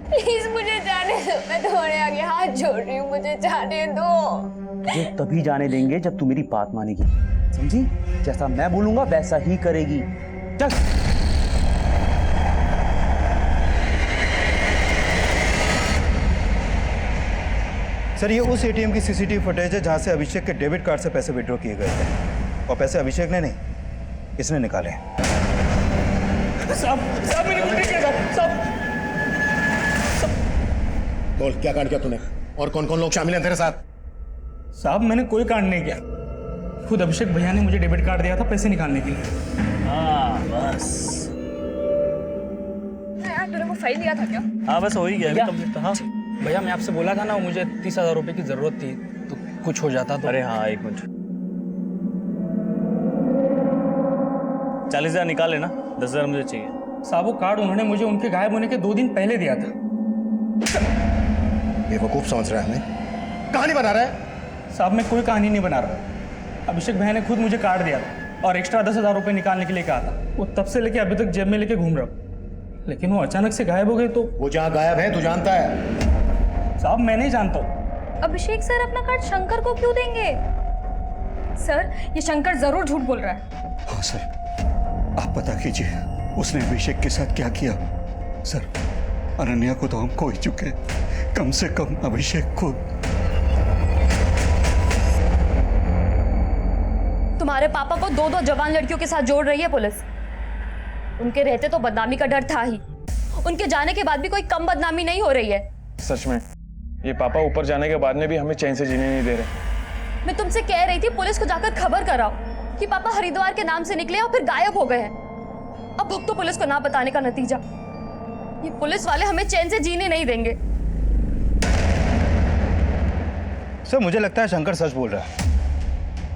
प्लीज मुझे जाने दो, मैं तुम्हारे आगे हाथ जोड़ रही हूँ, मुझे जाने दो। तुझे तभी जाने देंगे जब तू मेरी बात मानेगी, समझी? जैसा मैं बोलूंगा वैसा ही करेगी। चल। सर, ये उस एटीएम की सीसीटीवी फुटेज है जहां से अभिषेक के डेबिट कार्ड से पैसे विड्रॉ किए गए थे और पैसे अभिषेक ने नहीं, इसने निकाले। साहब मैंने कुछ नहीं किया साहब। बोल, क्या कांड किया तूने और कौन कौन लोग शामिल हैं तेरे साथ? साहब मैंने कोई कांड नहीं किया, खुद अभिषेक भैया ने मुझे डेबिट कार्ड दिया था पैसे निकालने के लिए। हाँ बस। यार तूने वो फाइल दिया था क्या? हाँ बस हो ही गया, कंप्लीट था। हाँ भैया मैं आपसे बोला था ना, मुझे 30,000 रुपए की जरूरत थी, तो कुछ हो जाता तो। अरे हाँ, एक मिनट। 40,000 निकाल लेना, 10,000 मुझे चाहिए। साहब वो कार्ड उन्होंने मुझे उनके गायब होने के 2 दिन पहले दिया था। बेवकूफ समझ रहा है हमें, कहानी बना रहा है। साहब मैं कोई कहानी नहीं बना रहा, अभिषेक भैया ने खुद मुझे कार्ड दिया था और एक्स्ट्रा 10,000 रुपए निकालने के लिए कहा था। वो तब से लेके अभी तक जेब में लेके घूम रहा हूँ, लेकिन वो अचानक से गायब हो गए। तो वो जहाँ गायब है तू जानता है? साहब मैं नहीं जानता हूँ। अभिषेक सर अपना कार्ड शंकर को क्यों देंगे? सर ये शंकर जरूर झूठ बोल रहा है। हाँ सर, आप पता कीजिए उसने अभिषेक के साथ क्या किया। सर, अनन्या को तो हम खो ही चुके, कम से कम अभिषेक को। तुम्हारे पापा को 2-2 जवान लड़कियों के साथ जोड़ रही है पुलिस। उनके रहते तो बदनामी का डर था ही, उनके जाने के बाद भी कोई कम बदनामी नहीं हो रही है। सच में ये पापा ऊपर जाने के बाद में भी हमें चैन से जीने नहीं दे रहे। मैं तुमसे कह रही थी पुलिस को जाकर खबर कराओ कि पापा हरिद्वार के नाम से निकले और फिर गायब हो गए हैं। अब भुगतो पुलिस को ना बताने का नतीजा। ये पुलिस वाले हमें चैन से जीने नहीं देंगे। सर, मुझे लगता है शंकर सच बोल रहा है,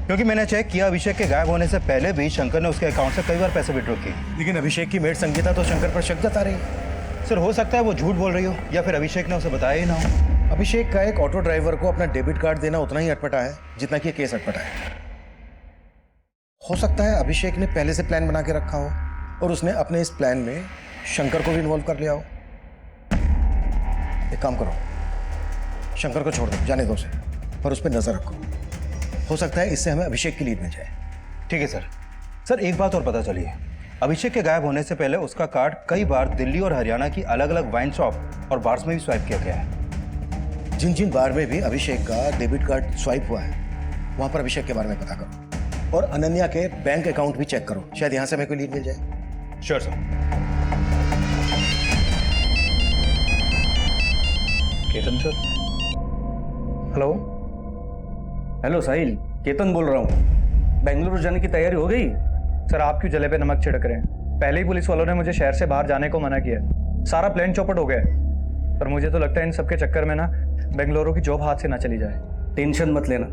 क्योंकि मैंने चेक किया, अभिषेक के गायब होने से पहले भी शंकर ने उसके अकाउंट से कई बार पैसे विड्रॉ किए। लेकिन अभिषेक की मेड संगीता तो शंकर पर शक जता रही है। सर, हो सकता है वो झूठ बोल रही हो या फिर अभिषेक ने उसे बताया ही ना हो। अभिषेक का एक ऑटो ड्राइवर को अपना डेबिट कार्ड देना उतना ही अटपटा है जितना कि ये केस अटपटा है। हो सकता है अभिषेक ने पहले से प्लान बना के रखा हो और उसने अपने इस प्लान में शंकर को भी इन्वॉल्व कर लिया हो। एक काम करो, शंकर को छोड़ दो, जाने दो उसे, पर उस पर नजर रखो। हो सकता है इससे हमें अभिषेक की लीड मिल जाए। ठीक है सर। सर, एक बात और पता चली है, अभिषेक के गायब होने से पहले उसका कार्ड कई बार दिल्ली और हरियाणा की अलग अलग वाइन शॉप और बार्स में भी स्वाइप किया गया है। जिन जिन बार में भी अभिषेक का डेबिट कार्ड स्वाइप हुआ है वहां पर अभिषेक के बारे में पता करो। और अनन्या के बैंक अकाउंट भी चेक करो, शायद यहां से हमें कोई लीड मिल जाए। Sure sir. Ketan sir. Hello. Hello Sahil, Ketan बोल रहा हूँ। बेंगलुरु जाने की तैयारी हो गई? सर आप क्यों जले पे नमक छिड़क रहे हैं? पहले ही पुलिस वालों ने मुझे शहर से बाहर जाने को मना किया। सारा प्लान चौपट हो गया है। पर मुझे तो लगता है इन सबके चक्कर में ना बेंगलुरु की जॉब हाथ से ना चली जाए। टेंशन मत लेना,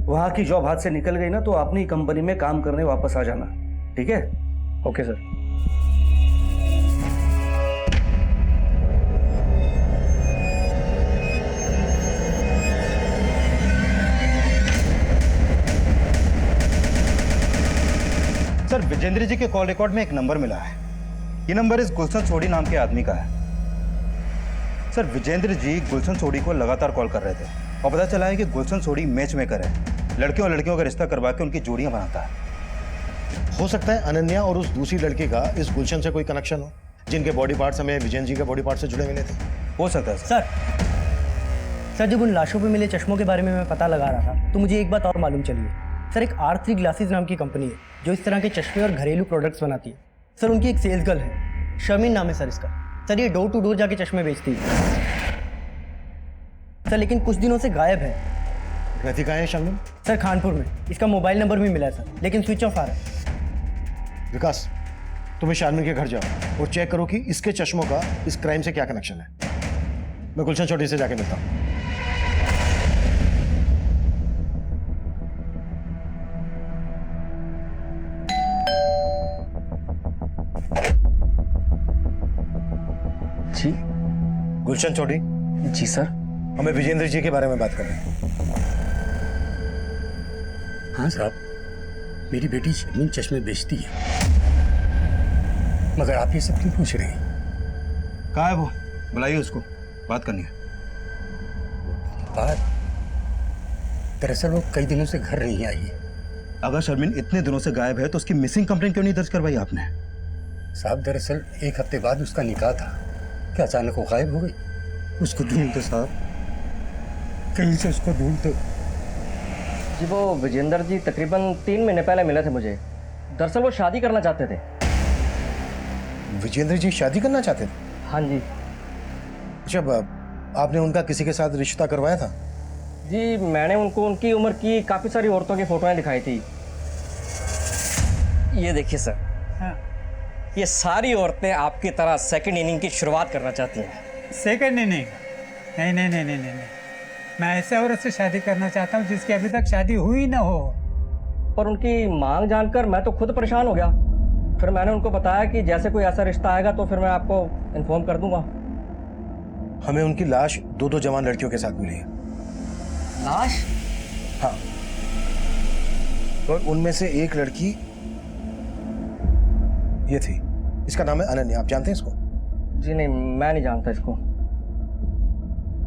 वहां की जॉब हाथ से निकल गई ना तो अपनी कंपनी में काम करने वापस आ जाना, ठीक है? Okay sir. सर विजेंद्र जी के कॉल रिकॉर्ड में एक नंबर मिला है। ये नंबर इस गुलशन सोडी नाम के आदमी का है। सर विजेंद्र जी गुलशन सोडी को लगातार कॉल कर रहे थे और पता चला है कि गुलशन सोडी मैच मेकर है, लड़कियों और लड़कियों का रिश्ता करवा के उनकी जोड़ियां बनाता है। हो सकता है अनन्या और उस दूसरी लड़की का इस गुलशन से कोई कनेक्शन हो, जिनके बॉडी पार्ट्स हमें विजेंद्र जी के बॉडी पार्ट से जुड़े मिले थे। हो सकता है सर। सर जब उन लाशों पे मिले चश्मों के बारे में मैं पता लगा रहा था तो मुझे एक बात और मालूम चली है। सर एक R3 ग्लासेस नाम की कंपनी है जो इस तरह के चश्मे और घरेलू प्रोडक्ट्स बनाती है। सर उनकी एक सेल्स गर्ल है, शर्मिन नाम है सर इसका। सर ये डोर टू डोर जाके चश्मे बेचती है सर, लेकिन कुछ दिनों से गायब है। रहती कहाँ है शर्मिन? सर खानपुर में। इसका मोबाइल नंबर भी मिला है सर, लेकिन स्विच ऑफ आ रहा है। विकास, तुम्हें शारमिन के घर जाओ और चेक करो कि इसके चश्मों का इस क्राइम से क्या कनेक्शन है। मैं गुलशन चौधरी से जाके मिलता हूँ। जी गुलशन चौधरी। जी सर। हमें विजेंद्र जी के बारे में बात करनी है। हाँ साहब, मेरी बेटी शर्मिन चश्मे बेचती है, मगर आप ये सब क्यों पूछ रहे हैं? कहाँ है वो? बुलाइए उसको, बात करनी है। बात दरअसल वो कई दिनों से घर नहीं आई है। अगर शर्मिन इतने दिनों से गायब है तो उसकी मिसिंग कंप्लेंट क्यों नहीं दर्ज करवाई आपने? साहब दरअसल एक हफ्ते बाद उसका निकाह था, क्या अचानक वो गायब हो गई? उसको ढूंढ दो साहब, कहीं से उसको ढूंढ दो। जी वो विजेंद्र जी तकरीबन 3 महीने पहले मिले थे मुझे। दरअसल वो शादी करना चाहते थे। विजेंद्र जी शादी करना चाहते थे? हाँ जी। जब आपने उनका किसी के साथ रिश्ता करवाया था? जी मैंने उनको उनकी उम्र की काफ़ी सारी औरतों की फोटोएं दिखाई थी। ये देखिए सर। हाँ। ये सारी औरतें आपकी तरह सेकंड इनिंग की शुरुआत करना चाहती हैं। Second inning? नहीं नहीं नहीं नहीं नहीं, मैं ऐसे औरत से शादी करना चाहता हूँ जिसकी अभी तक शादी हुई ना हो। पर उनकी मांग जानकर मैं तो खुद परेशान हो गया। फिर मैंने उनको बताया कि जैसे कोई ऐसा रिश्ता आएगा तो फिर मैं आपको इन्फॉर्म कर दूंगा। हमें उनकी लाश 2 जवान लड़कियों के साथ मिली है। लाश? हाँ, और उनमें से एक लड़की ये थी। इसका नाम है अनन्या, आप जानते हैं इसको? जी नहीं, मैं नहीं जानता इसको।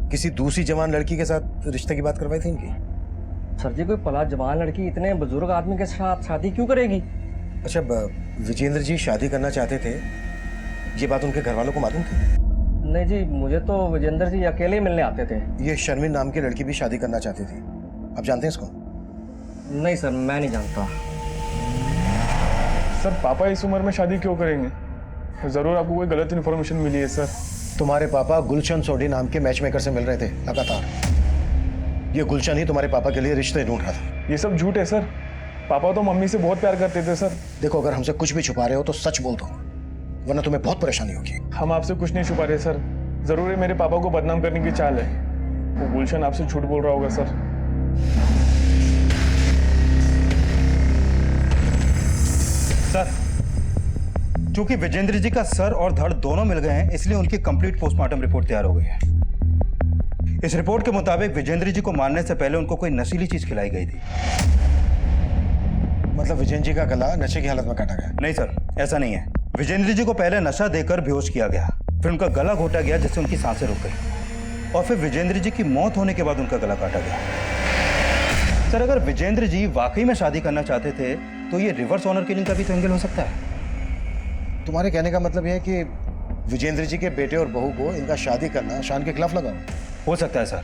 किसी दूसरी जवान लड़की के साथ रिश्ते की बात करवाई थी इनकी? सर जी कोई पला जवान लड़की इतने बुजुर्ग आदमी के साथ शादी क्यों करेगी? अच्छा, विजेंद्र जी शादी करना चाहते थे, ये बात उनके घर वालों को मालूम थी? नहीं जी, मुझे तो विजेंद्र जी अकेले मिलने आते थे। ये शर्मिन नाम की लड़की भी शादी करना चाहती थी, आप जानते हैं इसको? नहीं सर, मैं नहीं जानता। सर पापा इस उम्र में शादी क्यों करेंगे? जरूर आपको कोई गलत इन्फॉर्मेशन मिली है सर। तुम्हारे पापा गुलशन सोडी नाम के मैचमेकर से मिल रहे थे लगातार। ये गुलशन ही तुम्हारे पापा के लिए रिश्ते ढूंढ रहा था। ये सब झूठ है सर। पापा तो मम्मी से बहुत प्यार करते थे सर। देखो, अगर हमसे कुछ भी छुपा रहे हो तो सच बोल दो, वरना तुम्हें बहुत परेशानी होगी। हम आपसे कुछ नहीं छुपा रहे सर। जरूर है मेरे पापा को बदनाम करने की चाल है। वो गुलशन आपसे झूठ बोल रहा होगा सर। सर, चूंकि विजेंद्र जी का सर और धड़ दोनों मिल गए हैं, इसलिए उनकी कंप्लीट पोस्टमार्टम रिपोर्ट तैयार हो गई है। इस रिपोर्ट के मुताबिक विजेंद्र जी को मारने से पहले उनको कोई नशीली चीज खिलाई गई थी। मतलब विजेंद्र जी का गला नशे की हालत में काटा गया? नहीं सर, ऐसा नहीं है। विजेंद्र जी को पहले नशा देकर बेहोश किया गया, फिर उनका गला घोटा गया जिससे उनकी सांसें रुक गई, और फिर विजेंद्र जी की मौत होने के बाद उनका गला काटा गया। सर, अगर विजेंद्र जी वाकई में शादी करना चाहते थे तो ये रिवर्स ऑनर किलिंग का भी तो एंगल हो सकता है। तुम्हारे कहने का मतलब यह है कि विजेंद्र जी के बेटे और बहू को इनका शादी करना शान के खिलाफ लगा? हो सकता है सर,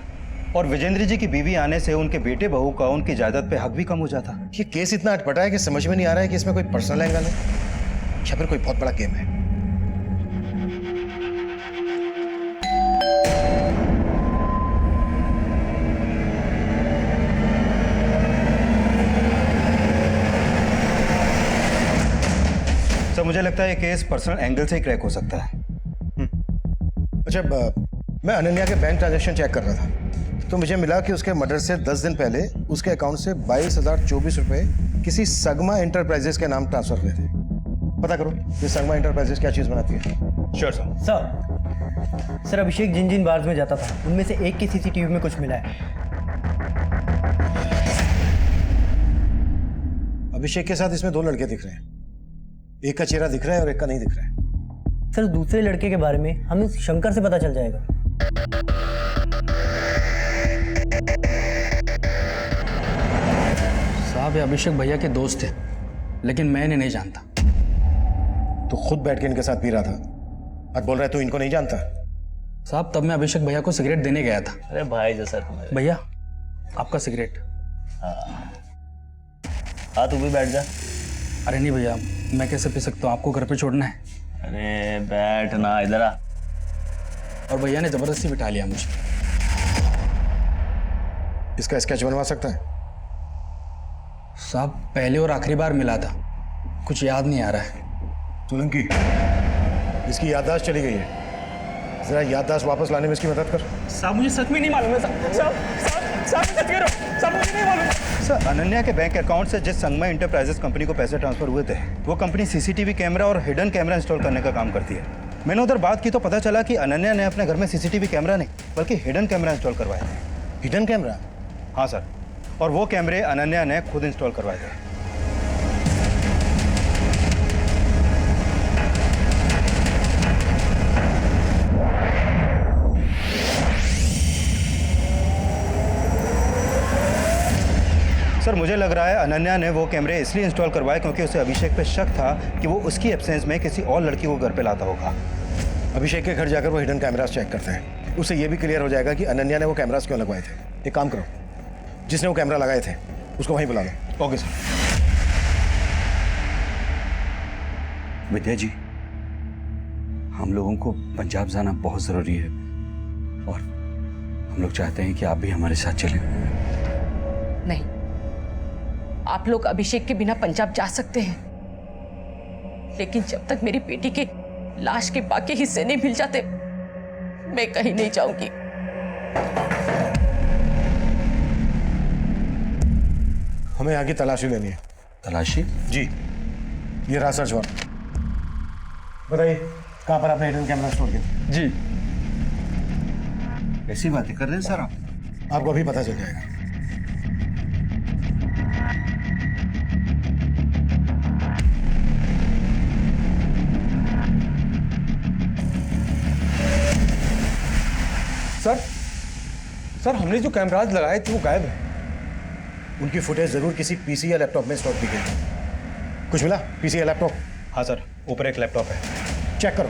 और विजेंद्र जी की बीवी आने से उनके बेटे बहू का उनकी जायदाद पे हक भी कम हो जाता। ये केस इतना अटपटा है कि समझ में नहीं आ रहा है कि इसमें कोई पर्सनल एंगल है या फिर कोई बहुत बड़ा गेम है। सर मुझे लगता है ये केस पर्सनल एंगल से ही क्रैक हो सकता है। अच्छा, मैं अनन्या के बैंक ट्रांजैक्शन चेक कर रहा था तो मुझे मिला कि उसके मर्डर से 10 दिन पहले उसके अकाउंट से 22,024 रुपए किसी सगमा इंटरप्राइजेस के नाम ट्रांसफर हुए थे। पता करो ये सगमा इंटरप्राइजेस क्या चीज बनाती है। Sure sir. सर अभिषेक जिन जिन बार्स में जाता था उनमें से एक की सीसीटीवी में कुछ मिला है। अभिषेक के साथ इसमें 2 लड़के दिख रहे हैं, एक का चेहरा दिख रहा है और एक का नहीं दिख रहा है। सर दूसरे लड़के के बारे में हमें शंकर से पता चल जाएगा। साहब ये अभिषेक भैया के दोस्त थे, लेकिन मैं इन्हें नहीं जानता। तो खुद बैठ के इनके साथ पी रहा था और बोल रहा है तू इनको नहीं जानता। साहब तब मैं अभिषेक भैया को सिगरेट देने गया था। अरे भाई जैसा तुम्हारे। भैया आपका सिगरेट। हाँ तू भी बैठ जा। अरे नहीं भैया, मैं कैसे पी सकता हूँ, आपको घर पे छोड़ना है। अरे बैठ ना, इधर आ। और भैया ने जबरदस्ती बिठा लिया मुझे। इसका स्केच बनवा सकता है? साहब पहले और आखिरी बार मिला था, कुछ याद नहीं आ रहा है। सोलंकी, इसकी याददाश्त चली गई है, जरा याददाश्त वापस लाने में इसकी मदद कर। साहब मुझे सच में नहीं मालूम है। साहब मुझे नहीं मालूम। सर अनन्या के बैंक अकाउंट से जिस संगमा इंटरप्राइजेस कंपनी को पैसे ट्रांसफर हुए थे वो कंपनी सीसीटीवी कैमरा और हिडन कैमरा इंस्टॉल करने का काम करती है। मैंने उधर बात की तो पता चला कि अनन्या ने अपने घर में सीसीटीवी कैमरा नहीं बल्कि हिडन कैमरा इंस्टॉल करवाए थे। Hidden camera? हाँ सर, और वो कैमरे अनन्या ने खुद इंस्टॉल करवाए थे। सर मुझे लग रहा है अनन्या ने वो कैमरे इसलिए इंस्टॉल करवाए क्योंकि उसे अभिषेक पे शक था कि वो उसकी एब्सेंस में किसी और लड़की को घर पे लाता होगा। अभिषेक के घर जाकर वो हिडन कैमरास चेक करते हैं, उससे ये भी क्लियर हो जाएगा कि अनन्या ने वो कैमरास क्यों लगवाए थे। एक काम करो, जिसने वो कैमरा लगाए थे उसको वहीं बुला लो। Okay sir. विद्या जी, हम लोगों को पंजाब जाना बहुत ज़रूरी है और हम लोग चाहते हैं कि आप भी हमारे साथ चलें। नहीं, आप लोग अभिषेक के बिना पंजाब जा सकते हैं, लेकिन जब तक मेरी बेटी के लाश के बाकी हिस्से नहीं मिल जाते मैं कहीं नहीं जाऊंगी। हमें यहाँ की तलाशी लेनी है। तलाशी? जी, ये रहा सर्च वारंट। बताइए कहाँ पर आपने हिडन कैमरा स्टोर किया? जी। ऐसी बातें कर रहे हैं सर आप? आपको अभी पता चल जाएगा। सर हमने जो कैमराज लगाए थे वो गायब है। उनकी फुटेज जरूर किसी पीसी या लैपटॉप में स्टोर की गई। कुछ मिला? पीसी या लैपटॉप? हाँ सर, ऊपर एक लैपटॉप है, चेक करो।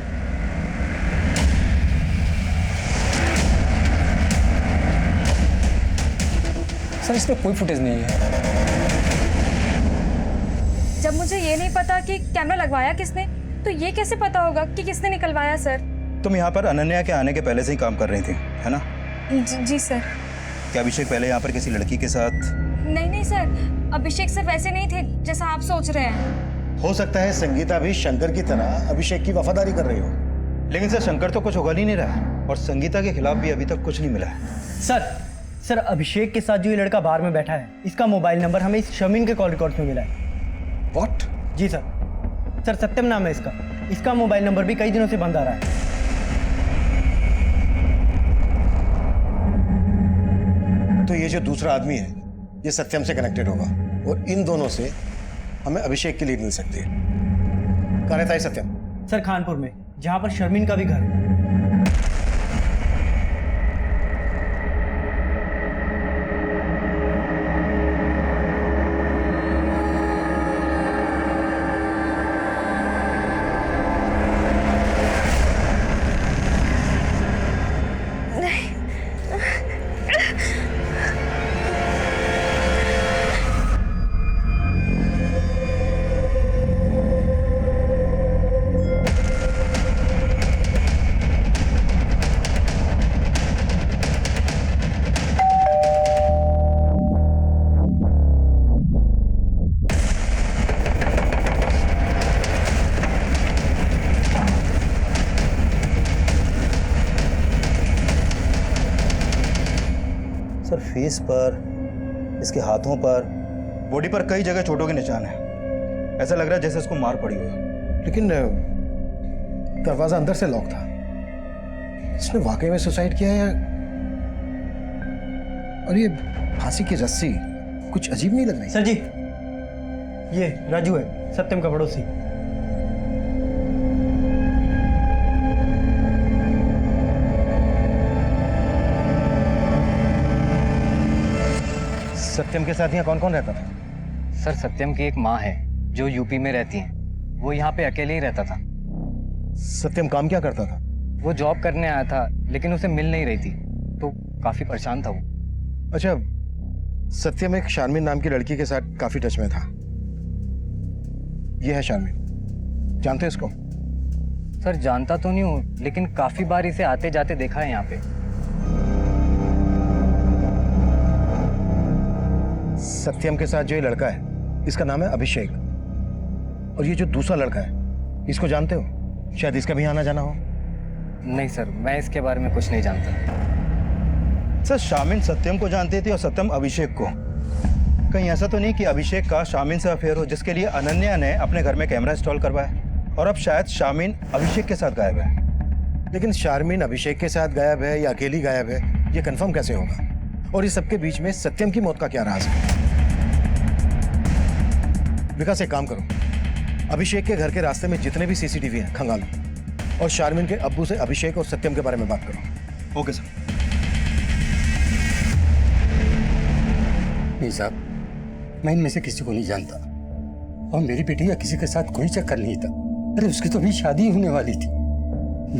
सर इसमें कोई फुटेज नहीं है। जब मुझे ये नहीं पता कि कैमरा लगवाया किसने, तो ये कैसे पता होगा कि किसने निकलवाया सर? तुम यहाँ पर अनन्या के आने के पहले से ही काम कर रही थी, है ना? जी सर। क्या अभिषेक पहले यहाँ पर किसी लड़की के साथ? नहीं सर, अभिषेक सर वैसे नहीं थे जैसा आप सोच रहे हैं। हो सकता है संगीता भी शंकर की तरह अभिषेक की वफादारी कर रही हो। लेकिन सर शंकर तो कुछ उगल ही नहीं रहा और संगीता के खिलाफ भी अभी तक कुछ नहीं मिला है। सर अभिषेक के साथ जो ये लड़का बार में बैठा है, इसका मोबाइल नंबर हमें इस शमीन के कॉल रिकॉर्ड में मिला है। व्हाट? जी सर सत्यम नाम है इसका मोबाइल नंबर भी कई दिनों से बंद आ रहा है। तो ये जो दूसरा आदमी है ये सत्यम से कनेक्टेड होगा और इन दोनों से हमें अभिषेक की लीड मिल सकती है। कहाँ रहता है सत्यम? सर खानपुर में, जहां पर शर्मिन का भी घर है। फेस पर, इसके हाथों पर, बॉडी पर कई जगह चोटों के निशान है। ऐसा लग रहा है जैसे इसको मार पड़ी हो। लेकिन दरवाजा अंदर से लॉक था। इसने वाकई में सुसाइड किया है? और ये फांसी की रस्सी कुछ अजीब नहीं लग रही? सर जी, ये राजू है, सत्यम का पड़ोसी। सत्यम के साथ यहाँ कौन कौन रहता था? सर सत्यम की एक माँ है जो यूपी में रहती है। वो यहाँ पे अकेले ही रहता था। सत्यम काम क्या करता था? वो जॉब करने आया था लेकिन उसे मिल नहीं रही थी, तो काफी परेशान था वो। अच्छा, सत्यम एक शारमीन नाम की लड़की के साथ काफी टच में था। ये है शारमीन, जानते हैं इसको? सर जानता तो नहीं हूँ, लेकिन काफी बार इसे आते जाते देखा है यहाँ पे। सत्यम के साथ जो ये लड़का है, इसका नाम है अभिषेक। और ये जो दूसरा लड़का है, इसको जानते हो? शायद इसका भी आना जाना हो। नहीं सर, मैं इसके बारे में कुछ नहीं जानता। सर शामिन सत्यम को जानती थी और सत्यम अभिषेक को। कहीं ऐसा तो नहीं कि अभिषेक का शामिन से अफेयर हो, जिसके लिए अनन्या ने अपने घर में कैमरा इंस्टॉल करवाया और अब शायद शामिन अभिषेक के साथ गायब है। लेकिन शारमीन अभिषेक के साथ गायब है या अकेली गायब है, ये कंफर्म कैसे होगा? और इस सबके बीच में सत्यम की मौत का क्या राज है? विकास, एक काम करो, अभिषेक के घर के रास्ते में जितने भी सीसीटीवी हैं खंगालो और शारमीन के अब्बू से अभिषेक और सत्यम के बारे में बात करो। Okay sir. नहीं साहब, मैं इनमें से किसी को नहीं जानता और मेरी बेटी का किसी के साथ कोई चक्कर नहीं था। अरे उसकी तो अभी शादी होने वाली थी।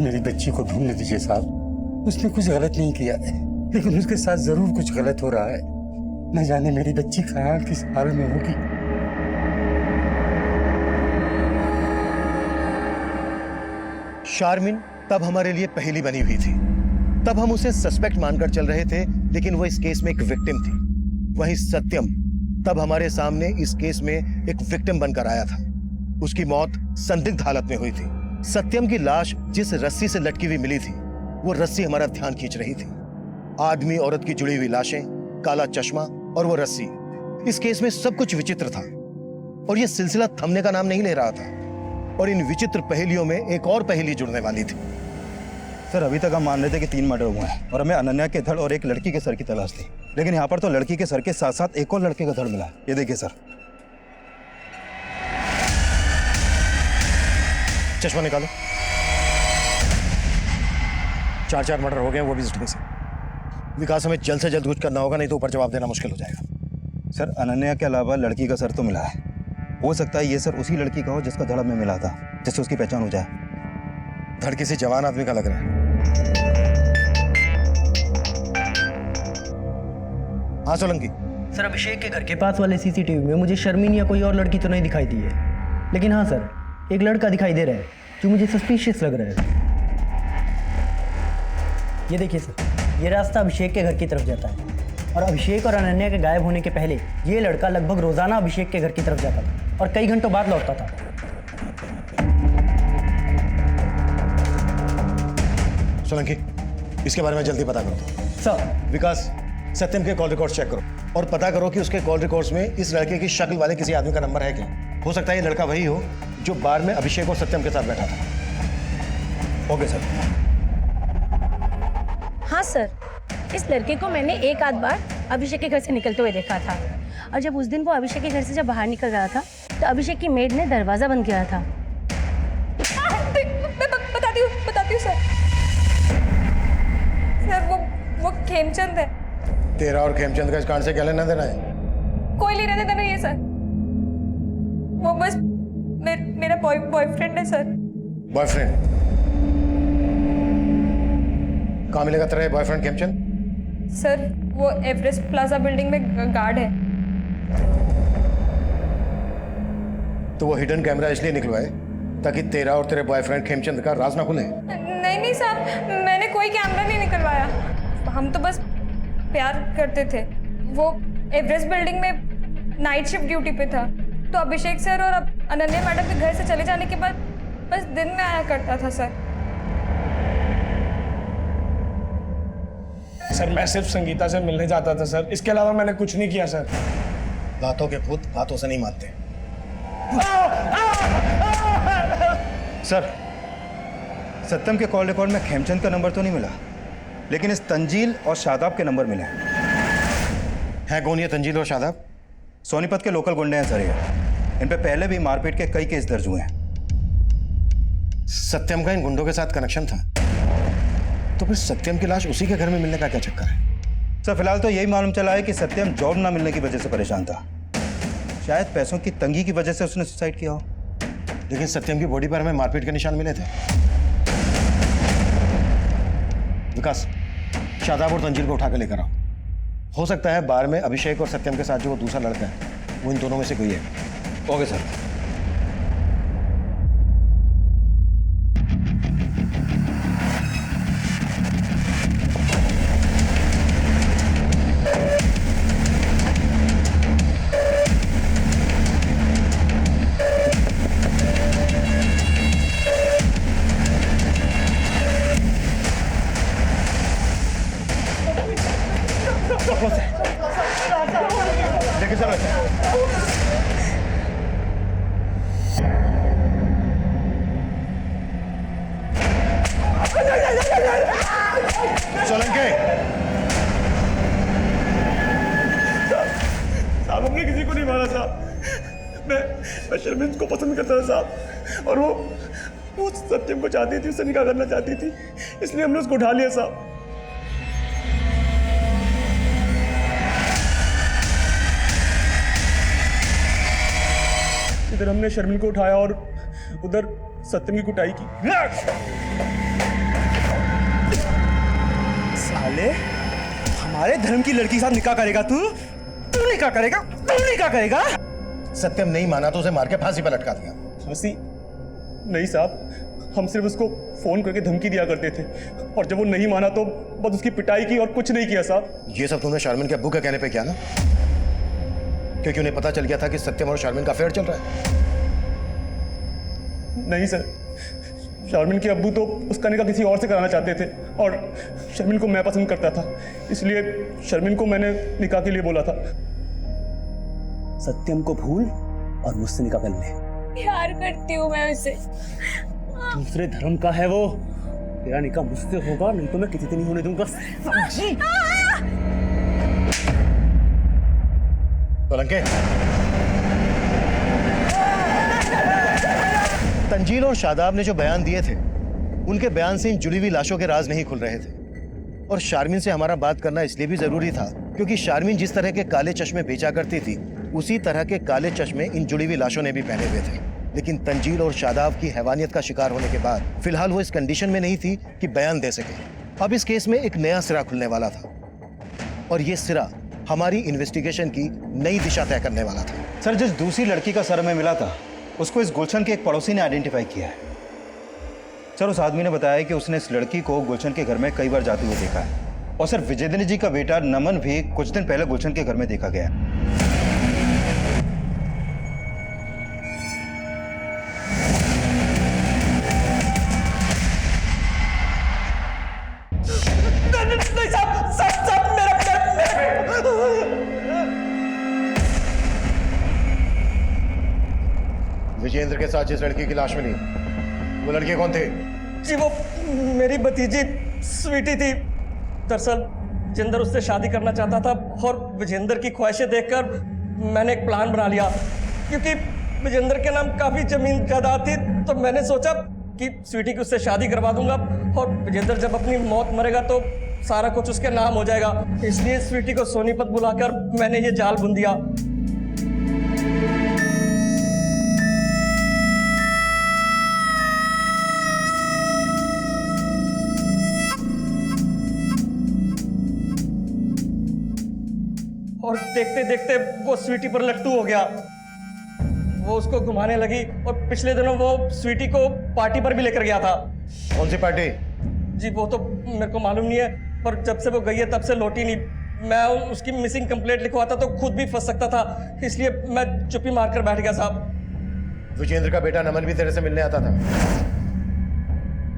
मेरी बच्ची को ढूंढने दीजिए साहब। उसने कुछ गलत नहीं किया है, लेकिन उसके साथ जरूर कुछ गलत हो रहा है। न जाने मेरी बच्ची कहाँ किस हाल में होगी। शारमीन तब हमारे लिए पहेली बनी हुई थी। तब हम उसे सस्पेक्ट मानकर चल रहे थे, लेकिन वो इस केस में एक विक्टिम थी। वहीं सत्यम तब हमारे सामने इस केस में एक विक्टिम बनकर आया था। उसकी मौत संदिग्ध हालत में हुई थी। सत्यम की लाश जिस रस्सी से लटकी हुई मिली थी, वो रस्सी हमारा ध्यान खींच रही थी। आदमी औरत की जुड़ी हुई लाशें, काला चश्मा और वो रस्सी। इस केस में सब कुछ विचित्र था और ये सिलसिला थमने का नाम नहीं ले रहा था। और इन विचित्र पहेलियों में एक और पहेली जुड़ने वाली थी। सर अभी तक हम मान रहे थे कि 3 मर्डर हुए हैं और हमें अनन्या के धड़ और एक लड़की के सर की तलाश थी, लेकिन यहाँ पर तो लड़की के सर के साथ साथ एक और लड़के का धड़ मिला। ये देखिए सर। चश्मा निकालो। 4 मर्डर हो गए, वो भी जुटने से। विकास, हमें जल्द से जल्द कुछ करना होगा, नहीं तो ऊपर जवाब देना मुश्किल हो जाएगा। सर अनन्या के अलावा लड़की का सर तो मिला है। हो सकता है ये सर उसी लड़की का हो जिसका धड़ हमें मिला था, जिससे उसकी पहचान हो जाए। धड़ किसी जवान आदमी का लग रहा है। हाँ सोलंकी। सर अभिषेक के घर के पास वाले सीसीटीवी में मुझे शर्मीन या कोई और लड़की तो नहीं दिखाई दी है, लेकिन हाँ सर, एक लड़का दिखाई दे रहा है जो मुझे सस्पिशियस लग रहा है। ये देखिए सर, ये रास्ता अभिषेक के घर की तरफ जाता है और अभिषेक और अनन्या के गायब होने के पहले ये लड़का लगभग रोजाना अभिषेक के घर की तरफ जाता था और कई घंटों बाद लौटता था। सोलंकी, इसके बारे में जल्दी पता करो। सर। विकास, सत्यम के कॉल रिकॉर्ड्स चेक करो और पता करो कि उसके कॉल रिकॉर्ड्स में इस लड़के की शक्ल वाले किसी आदमी का नंबर है क्या। हो सकता है ये लड़का वही हो जो बार में अभिषेक और सत्यम के साथ बैठा था। Okay sir. हाँ सर, इस लड़के को मैंने एक आध बार अभिषेक के घर से निकलते हुए देखा था और जब उस दिन वो अभिषेक के घर से जब बाहर निकल रहा था तो अभिषेक की मेड ने दरवाजा बंद किया था। मैं बताती हूँ सर। सर वो खेमचंद है। तेरा और खेमचंद का इस कांड से क्या लेना देना है? कोई लेना देना नहीं है सर। वो बस मेरा बॉयफ्रेंड है सर। बॉयफ्रेंड? कहाँ मिलेगा तेरा बॉयफ्रेंड खेमचंद? सर वो एवरेस्ट प्लाजा बिल्डिंग में गार्ड है। तो वो हिडन कैमरा इसलिए निकलवाए ताकि तेरा और तेरे बॉयफ्रेंड खेमचंद का राज ना खुले? नहीं साहब, मैंने कोई कैमरा नहीं निकलवाया। हम तो बस प्यार करते थे। वो एवरेस्ट बिल्डिंग में नाइट शिफ्ट ड्यूटी पे था, तो अभिषेक सर और अनन्या मैडम के घर से चले जाने के बाद बस दिन में आया करता था सर। सर मैं सिर्फ संगीता से मिलने जाता था सर, इसके अलावा मैंने कुछ नहीं किया सर। बातों के भूत बातों से नहीं मानते। सर, सत्यम के कॉल रिकॉर्ड में खेमचंद का नंबर तो नहीं मिला, लेकिन इस तंजील और शादाब के नंबर मिले हैं। कौन ये तंजील और शादाब? सोनीपत के लोकल गुंडे हैं सर ये। इन पे पहले भी मारपीट के कई केस दर्ज हुए हैं। सत्यम का इन गुंडों के साथ कनेक्शन था, तो फिर सत्यम की लाश उसी के घर में मिलने का क्या चक्कर है? सर फिलहाल तो यही मालूम चला है कि सत्यम जॉब ना मिलने की वजह से परेशान था। शायद पैसों की तंगी की वजह से उसने सुसाइड किया हो। लेकिन सत्यम की बॉडी पर हमें मारपीट के निशान मिले थे। विकास, शादाब और तंजील को उठा के लेकर आओ। हो सकता है बार में अभिषेक और सत्यम के साथ जो वो दूसरा लड़का है वो इन दोनों में से कोई है। Okay sir. लेके चलो। सोलंके, साहब हमने किसी को नहीं मारा साहब। मैं शर्मिंद को पसंद करता था साहब, और वो सत्यम को चाहती थी, उससे निकाह करना चाहती थी, इसलिए हमने उसको उठा लिया साहब। इधर हमने शर्मिन को उठाया और उधर सत्यम की कुटाई की। साले, हमारे धर्म की लड़की के साथ निकाह करेगा तू? तू निकाह करेगा? तू निकाह करेगा? सत्यम नहीं माना तो उसे मार के फांसी पर लटका दिया। फांसी नहीं साहब, हम सिर्फ उसको फोन करके धमकी दिया करते थे, और जब वो नहीं माना तो बस उसकी पिटाई की और कुछ नहीं किया साहब। ये सब तुमने शारमिन के अब्बू के कहने पे किया ना? क्योंकि उन्हें पता चल गया था कि सत्यम और शारमिन का अफेयर चल रहा है। नहीं सर, शारमिन के अब्बू तो उसका निकाह किसी और से कराना चाहते थे, और शर्मिन को मैं पसंद करता था, इसलिए शर्मिन को मैंने निकाह के लिए बोला था। सत्यम को भूल और मुझसे निकाह कर ले। प्यार करती हूँ मैं उसे। दूसरे धर्म का है वो। तेरा निकाह मुझसे होगा, नहीं तो मैं किसी से नहीं होने दूंगा। समझी? सोलंके, तंजील और शादाब ने जो बयान दिए थे, उनके बयान से इन जुड़ी हुई लाशों के राज नहीं खुल रहे थे। और शारमिन से हमारा बात करना इसलिए भी जरूरी था क्योंकि शारमिन जिस तरह के काले चश्मे बेचा करती थी, उसी तरह के काले चश्मे इन जुड़ी हुई लाशों ने भी पहने हुए थे। लेकिन तंजील और शादाब की हैवानियत का शिकार होने के बाद फिलहाल वो इस कंडीशन में नहीं थी कि बयान दे सके। अब इस केस में एक नया सिरा खुलने वाला था, और ये सिरा हमारी इन्वेस्टिगेशन की नई दिशा तय करने वाला था। सर, जिस दूसरी लड़की का सर में मिला था उसको इस गुलशन के एक पड़ोसी ने आइडेंटिफाई किया है। सर, उस आदमी ने बताया कि उसने इस लड़की को गुलशन के घर में कई बार जाते हुए देखा है, और सर विजेंद्र जी का बेटा नमन भी कुछ दिन पहले गुलशन के घर में देखा गया। विजेंद्र के साथ जिस लड़की की लाश मिली, वो लड़की कौन थी? जी वो मेरी भतीजी स्वीटी थी। दरअसल विजेंद्र उससे शादी करना चाहता था, और विजेंद्र की ख्वाहिशें देखकर मैंने एक प्लान बना लिया। क्योंकि विजेंद्र के नाम काफ़ी जमीन जायदाद थी, तो मैंने सोचा कि स्वीटी की उससे शादी करवा दूंगा, और विजेंद्र जब अपनी मौत मरेगा तो सारा कुछ उसके नाम हो जाएगा। इसलिए स्वीटी को सोनीपत बुलाकर मैंने ये जाल बुन दिया। और देखते देखते वो स्वीटी पर लट्टू हो गया। वो उसको घुमाने लगी, और पिछले दिनों वो स्वीटी को पार्टी पर भी लेकर गया था। कौन सी पार्टी? जी वो तो मेरे को मालूम नहीं है, पर जब से वो गई है तब से लौटी नहीं। मैं उसकी मिसिंग कंप्लेंट लिखवाता तो खुद भी फंस सकता था, इसलिए मैं चुप्पी मारकर बैठ गया साहब। विजेंद्र का बेटा नमन भी तेरे से मिलने आता था?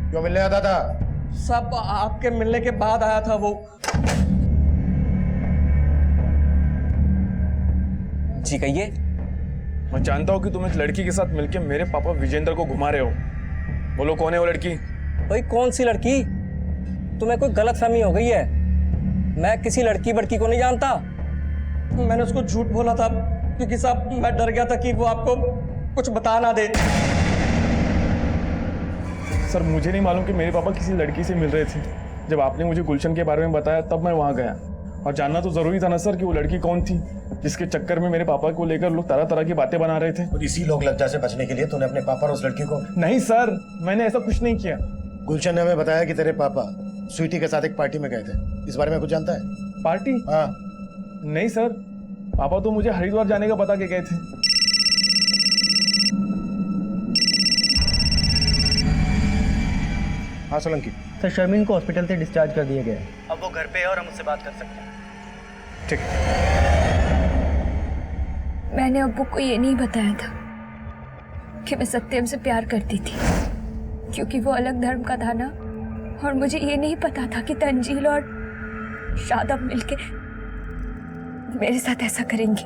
क्यों मिलने आता था? साहब आपके मिलने के बाद आया था वो। जी कहिए। मैं जानता हूँ कि तुम एक लड़की के साथ मिलकर मेरे पापा विजेंद्र को घुमा रहे हो। बोलो कौन है वो लड़की? भाई कौन सी लड़की? तुम्हें कोई गलतफहमी हो गई है। मैं किसी लड़की बड़की को नहीं जानता। मैंने उसको झूठ बोला था क्योंकि साहब मैं डर गया था कि वो आपको कुछ बता ना दे। सर मुझे नहीं मालूम कि मेरे पापा किसी लड़की से मिल रहे थे। जब आपने मुझे गुलशन के बारे में बताया तब मैं वहाँ गया, और जानना तो जरूरी था ना सर कि वो लड़की कौन थी जिसके चक्कर में मेरे पापा को लेकर लोग तरह तरह की बातें बना रहे थे। और इसी लोग लज्जा से बचने के लिए तूने अपने पापा और उस लड़की को? नहीं सर, मैंने ऐसा कुछ नहीं किया। गुलशन ने हमें बताया कि तेरे पापा स्वीटी के साथ एक पार्टी में गए थे। इस बारे में कुछ जानता है? पार्टी? हाँ। नहीं सर, पापा तो मुझे हरिद्वार जाने का बता के गए थे। हाँ सोलंकी। सर शर्मिन को हॉस्पिटल से डिस्चार्ज कर दिया गया है। अब वो घर पे है और हम उससे बात कर सकते हैं। ठीक। मैंने अब्बू को ये नहीं बताया था कि मैं सत्यम से प्यार करती थी, क्योंकि वो अलग धर्म का था ना, और मुझे ये नहीं पता था कि तंजील और शादाब मिलके मेरे साथ ऐसा करेंगी।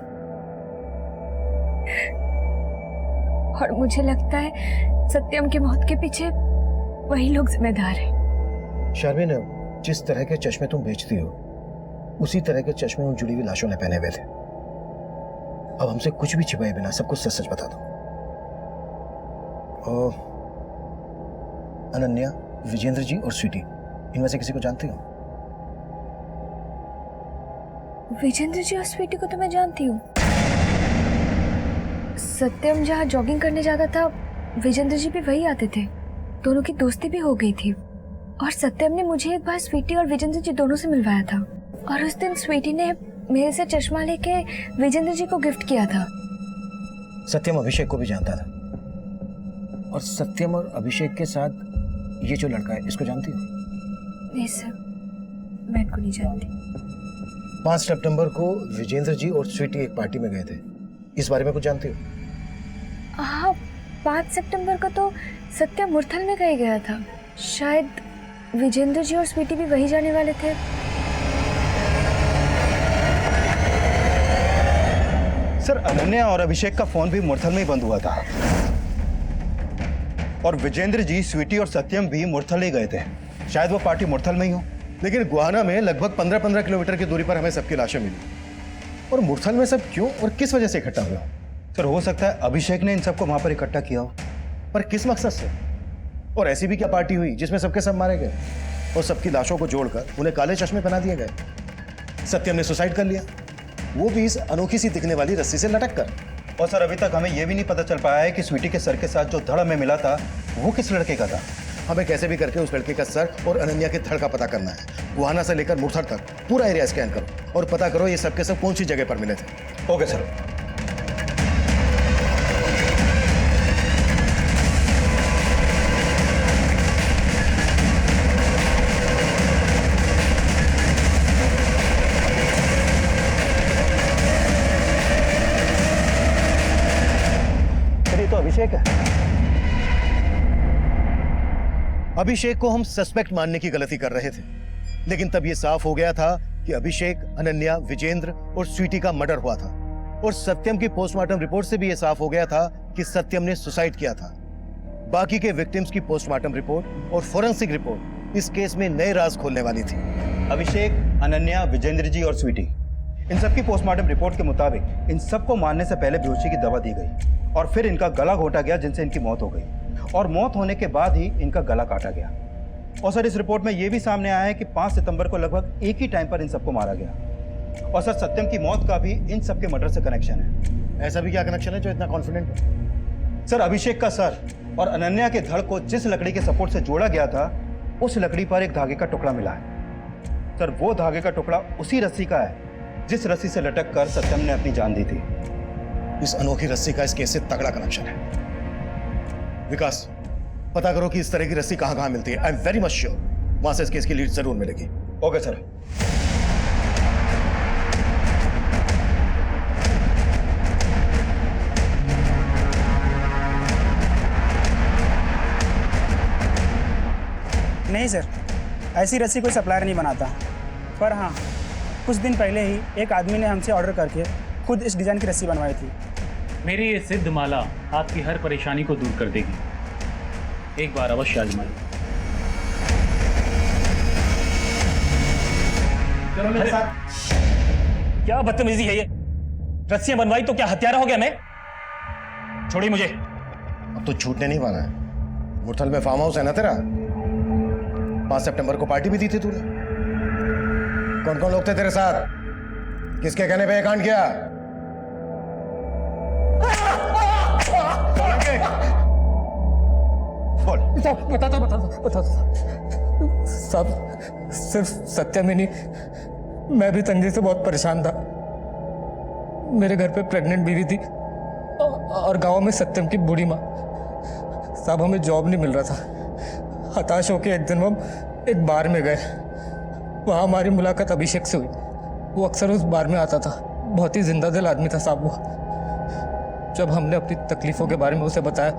और मुझे लगता है सत्यम की मौत के पीछे वही लोग जिम्मेदार हैं। शर्मिन, जिस तरह के चश्मे तुम बेचती हो उसी तरह के चश्मे उन जुड़ी हुई लाशों ने पहने हुए थे। अब हमसे कुछ भी छिपाए बिना सब कुछ सच सच बता दो। अनन्या, विजेंद्र जी और स्वीटी, इनमें से किसी को जानती हो? विजेंद्र जी और स्वीटी को तो मैं जानती हूँ। सत्यम जहाँ जॉगिंग करने जाता था विजेंद्र जी भी वही आते थे। दोनों की दोस्ती भी हो गई थी, और सत्यम ने मुझे एक बार स्वीटी और विजेंद्र जी दोनों से मिलवाया था। और उस दिन स्वीटी ने मेरे से चश्मा लेके विजेंद्र जी को गिफ्ट किया था। सत्यम अभिषेक को भी जानता था, और सत्यम और अभिषेक के साथ ये जो लड़का है इसको जानती हो? नहीं सर, मैं इनको नहीं जानती। 5 सितंबर को विजेंद्र जी और स्वीटी एक पार्टी में गए थे। इस बारे में कुछ जानती हो? हाँ, 5 सितंबर को तो सत्यम मुरथल में कहीं गया था। शायद विजेंद्र जी और स्वीटी भी वही जाने वाले थे। सर अनन्या और अभिषेक का फोन भी मुरथल में ही बंद हुआ था, और विजेंद्र जी, स्वीटी और सत्यम भी मुरथल ही गए थे। शायद वो पार्टी मुरथल में ही हो। लेकिन गुहाना में लगभग 15-15 किलोमीटर की दूरी पर हमें सबकी लाशें मिली, और मुरथल में सब क्यों और किस वजह से इकट्ठा हुआ? सर हो सकता है अभिषेक ने इन सबको वहां पर इकट्ठा किया हो। पर किस मकसद से? और ऐसी भी क्या पार्टी हुई जिसमें सबके सब मारे गए और सबकी लाशों को जोड़कर उन्हें काले चश्मे पहना दिए गए? सत्यम ने सुसाइड कर लिया, वो भी इस अनोखी सी दिखने वाली रस्सी से लटक कर। और सर अभी तक हमें यह भी नहीं पता चल पाया है कि स्वीटी के सर के साथ जो धड़ हमें मिला था वो किस लड़के का था। हमें कैसे भी करके उस लड़के का सर और अनन्या के धड़ का पता करना है। गुहाना से लेकर मुरथल तक पूरा एरिया स्कैन करो और पता करो ये सब के सब कौन सी जगह पर मिले थे। Okay sir. तो अभिषेक है। अभिषेक को हम सस्पेक्ट मानने की गलती कर रहे थे, लेकिन तब यह साफ हो गया था कि अभिषेक, अनन्या, विजेंद्र और स्वीटी का मर्डर हुआ था। और सत्यम की पोस्टमार्टम रिपोर्ट से भी यह साफ हो गया था कि सत्यम ने सुसाइड किया था। बाकी के विक्टिम्स की पोस्टमार्टम रिपोर्ट और फोरेंसिक रिपोर्ट इस केस में नए राज खोलने वाली थी। अभिषेक, अनन्या, विजेंद्र जी और स्वीटी, इन सबकी पोस्टमार्टम रिपोर्ट के मुताबिक इन सबको मारने से पहले बेहोशी की दवा दी गई और फिर इनका गला घोटा गया, जिनसे इनकी मौत हो गई, और मौत होने के बाद ही इनका गला काटा गया। और सर इस रिपोर्ट में यह भी सामने आया है कि 5 सितंबर को लगभग एक ही टाइम पर इन सबको मारा गया। और सर सत्यम की मौत का भी इन सबके मर्डर से कनेक्शन है। ऐसा भी क्या कनेक्शन है जो इतना कॉन्फिडेंट हो? सर अभिषेक का सर और अनन्या के धड़ को जिस लकड़ी के सपोर्ट से जोड़ा गया था उस लकड़ी पर एक धागे का टुकड़ा मिला है। सर वो धागे का टुकड़ा उसी रस्सी का है जिस रस्सी से लटक कर सत्यम ने अपनी जान दी थी। इस अनोखी रस्सी का इस केस से तगड़ा कनेक्शन है। विकास, पता करो कि इस तरह की रस्सी कहां कहां मिलती है। I am very much sure वहां से इस केस की लीड जरूर मिलेगी। Okay sir. नहीं सर, ऐसी रस्सी कोई सप्लायर नहीं बनाता। पर हाँ, कुछ दिन पहले ही एक आदमी ने हमसे ऑर्डर करके खुद इस डिज़ाइन की रस्सी बनवाई थी। मेरी ये सिद्ध माला आपकी हर परेशानी को दूर कर देगी। एक बार अवश्य आजमाइए। चलो मेरे साथ। क्या बदतमीजी है ये? रस्सियां बनवाई तो क्या हत्यारा हो गया मैं? छोड़िए मुझे। अब तो छूटने नहीं वाला है। मुरथल में फार्म हाउस है ना तेरा? 5 सितंबर को पार्टी भी दी थी तूने। कौन कौन लोग थे तेरे साथ? किसके कहने पे ये कांड किया? बता सब सिर्फ सत्यम ही नहीं, मैं भी तंगी से बहुत परेशान था। मेरे घर पे प्रेग्नेंट बीवी थी और गांव में सत्यम की बूढ़ी माँ। साहब हमें जॉब नहीं मिल रहा था। हताश होकर एक दिन हम एक बार में गए। वहाँ हमारी मुलाकात अभिषेक से हुई। वो अक्सर उस बार में आता था। बहुत ही जिंदा दिल आदमी था साहब वो। जब हमने अपनी तकलीफों के बारे में उसे बताया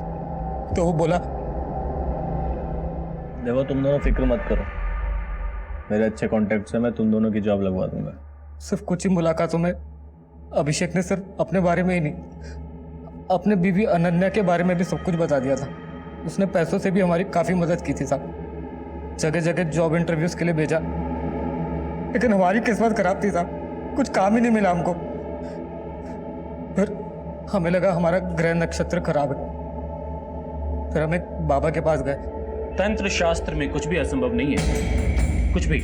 तो वो बोला, देखो तुम दोनों फिक्र मत करो, मेरे अच्छे कॉन्टेक्ट से मैं तुम दोनों की जॉब लगवा दूंगा। सिर्फ कुछ ही मुलाकातों में अभिषेक ने सिर्फ अपने बारे में ही नहीं, अपने बीवी अनन्या के बारे में भी सब कुछ बता दिया था। उसने पैसों से भी हमारी काफ़ी मदद की थी साहब। जगह जगह जॉब इंटरव्यूज के लिए भेजा, लेकिन हमारी किस्मत खराब थी साहब। कुछ काम ही नहीं मिला हमको। फिर हमें लगा हमारा ग्रह नक्षत्र खराब है। फिर हम एक बाबा के पास गए। तंत्र शास्त्र में कुछ भी असंभव नहीं है, कुछ भी।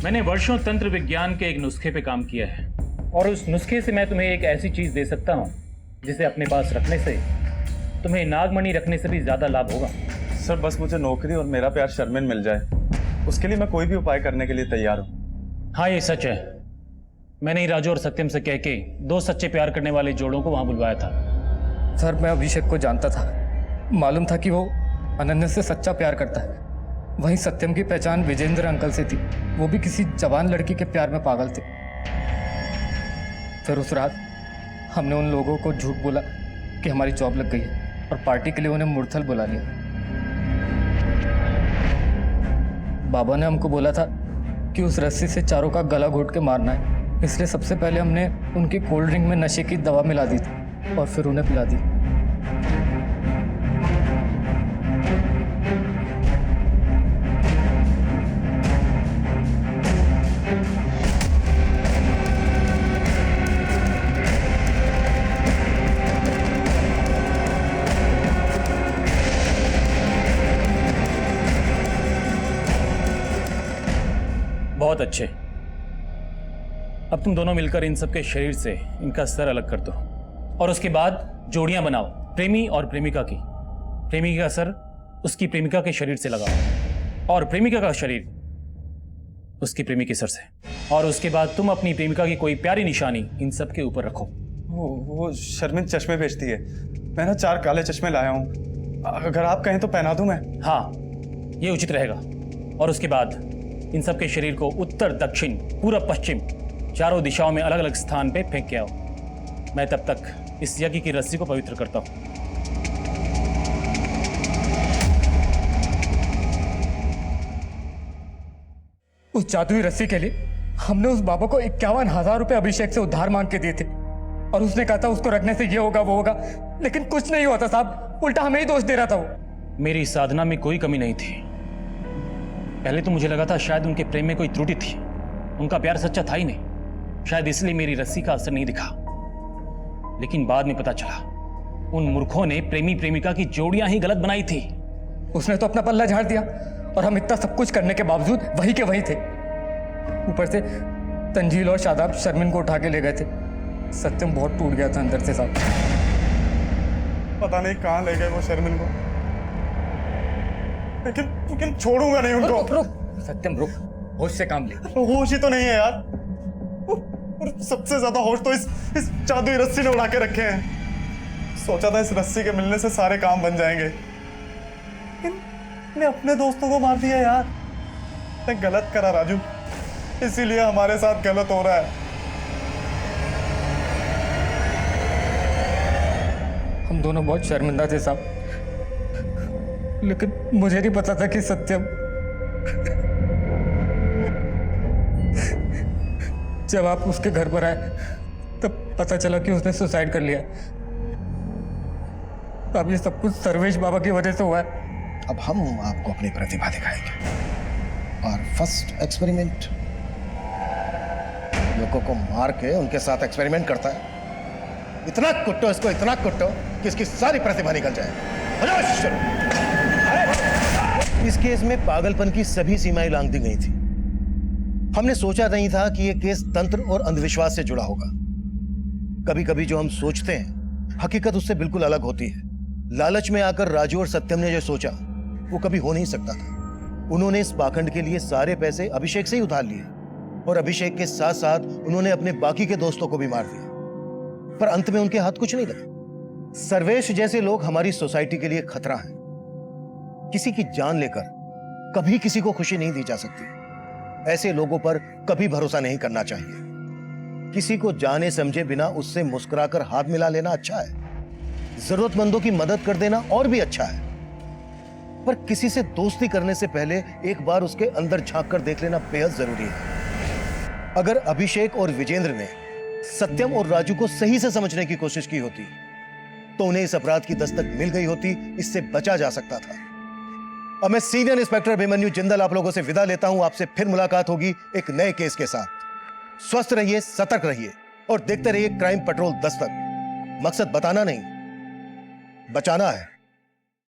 मैंने वर्षों तंत्र विज्ञान के एक नुस्खे पे काम किया है और उस नुस्खे से मैं तुम्हें एक ऐसी चीज दे सकता हूं जिसे अपने पास रखने से तुम्हें नागमणि रखने से भी ज्यादा लाभ होगा। सर बस मुझे नौकरी और मेरा प्यार शर्मिन मिल जाए, उसके लिए मैं कोई भी उपाय करने के लिए तैयार हूँ। हाँ ये सच है। मैंने ही राजू और सत्यम से कह के 2 सच्चे प्यार करने वाले जोड़ों को वहां बुलवाया था। सर मैं अभिषेक को जानता था। मालूम था कि वो अनन्या से सच्चा प्यार करता है। वहीं सत्यम की पहचान विजेंद्र अंकल से थी। वो भी किसी जवान लड़की के प्यार में पागल थे। फिर उस रात हमने उन लोगों को झूठ बोला कि हमारी जॉब लग गई है और पार्टी के लिए उन्हें मुरथल बुला लिया। बाबा ने हमको बोला था कि उस रस्सी से चारों का गला घोट के मारना है, इसलिए सबसे पहले हमने उनकी कोल्ड ड्रिंक में नशे की दवा मिला दी थी और फिर उन्हें पिला दी। बहुत अच्छे। अब तुम दोनों मिलकर इन सबके शरीर से इनका सर अलग कर दो और उसके बाद जोड़ियां बनाओ, प्रेमी और प्रेमिका की। प्रेमी का सर उसकी प्रेमिका के शरीर से लगाओ और प्रेमिका का शरीर उसकी प्रेमी के सर से, और उसके बाद तुम अपनी प्रेमिका की कोई प्यारी निशानी इन सब के ऊपर रखो। वो शर्मिन चश्मे बेचती है। मैं ना 4 काले चश्मे लाया हूँ, अगर आप कहें तो पहना दूं मैं? हाँ ये उचित रहेगा। और उसके बाद इन सब के शरीर को उत्तर, दक्षिण, पूरब, पश्चिम चारों दिशाओं में अलग अलग स्थान पे फेंक के आओ। मैं तब तक इस यज्ञ की रस्सी को पवित्र करता हूं। उस जादुई रस्सी के लिए हमने उस बाबा को 51,000 रुपए अभिषेक से उधार मांग के दिए थे और उसने कहा था उसको रखने से ये होगा वो होगा, लेकिन कुछ नहीं हुआ था साहब। उल्टा हमें ही दोष दे रहा था वो। मेरी साधना में कोई कमी नहीं थी। पहले तो मुझे लगा था शायद उनके प्रेम में कोई त्रुटि थी, उनका प्यार सच्चा था ही नहीं, शायद इसलिए मेरी रस्सी का असर नहीं दिखा। लेकिन बाद में पता चला उन मूर्खों ने प्रेमी प्रेमिका की जोड़ियां ही गलत बनाई थी। उसने तो अपना पल्ला झाड़ दिया और हम इतना सब कुछ करने के बावजूद वही के वही थे। ऊपर से तंजील और शादाब शर्मिन को उठा के ले गए थे। सत्यम बहुत टूट गया था अंदर से साहब। पता नहीं कहाँ ले गए वो शर्मिन को, लेकिन छोड़ूंगा नहीं उनको। रुक सत्यम रुक, होश से काम ले। होश ही तो नहीं है यार, और सबसे ज्यादा होश तो इस जादुई रस्सी ने उड़ा के रखे हैं। सोचा था इस रस्सी के मिलने से सारे काम बन जाएंगे, लेकिन अपने दोस्तों को मार दिया यार। मैं गलत करा राजू, इसीलिए हमारे साथ गलत हो रहा है। हम दोनों बहुत शर्मिंदा थे साहब, लेकिन मुझे नहीं पता था कि सत्यम जब आप उसके घर पर आए तब पता चला कि उसने सुसाइड कर लिया। अब ये सब कुछ सर्वेश बाबा की वजह से हुआ है। अब हम आपको अपनी प्रतिभा दिखाएंगे और फर्स्ट एक्सपेरिमेंट, लोगों को मार के उनके साथ एक्सपेरिमेंट करता है। इतना कुट्टो इसको, इतना कुट्टो कि इसकी सारी प्रतिभा निकल जाए। इस केस में पागलपन की सभी सीमाएं लांघ दी गई थी। हमने सोचा नहीं था कि यह केस तंत्र और अंधविश्वास से जुड़ा होगा। कभी कभी जो हम सोचते हैं हकीकत उससे बिल्कुल अलग होती है। लालच में आकर राजू और सत्यम ने जो सोचा वो कभी हो नहीं सकता था। उन्होंने इस पाखंड के लिए सारे पैसे अभिषेक से ही उधार लिए और अभिषेक के साथ साथ उन्होंने अपने बाकी के दोस्तों को भी मार दिया, पर अंत में उनके हाथ कुछ नहीं लगा। सर्वेश जैसे लोग हमारी सोसाइटी के लिए खतरा हैं। किसी की जान लेकर कभी किसी को खुशी नहीं दी जा सकती। ऐसे लोगों पर कभी भरोसा नहीं करना चाहिए। किसी को जाने समझे बिना उससे मुस्कुराकर हाथ मिला लेना अच्छा है, जरूरतमंदों की मदद कर देना और भी अच्छा है, पर किसी से दोस्ती करने से पहले एक बार उसके अंदर झांक कर देख लेना बेहद जरूरी है। अगर अभिषेक और विजेंद्र ने सत्यम और राजू को सही से समझने की कोशिश की होती तो उन्हें इस अपराध की दस्तक मिल गई होती, इससे बचा जा सकता था। अब मैं सीनियर इंस्पेक्टर अभिमन्यु जिंदल आप लोगों से विदा लेता हूं। आपसे फिर मुलाकात होगी एक नए केस के साथ। स्वस्थ रहिए, सतर्क रहिए और देखते रहिए क्राइम पेट्रोल दस्तक। मकसद बताना नहीं, बचाना है।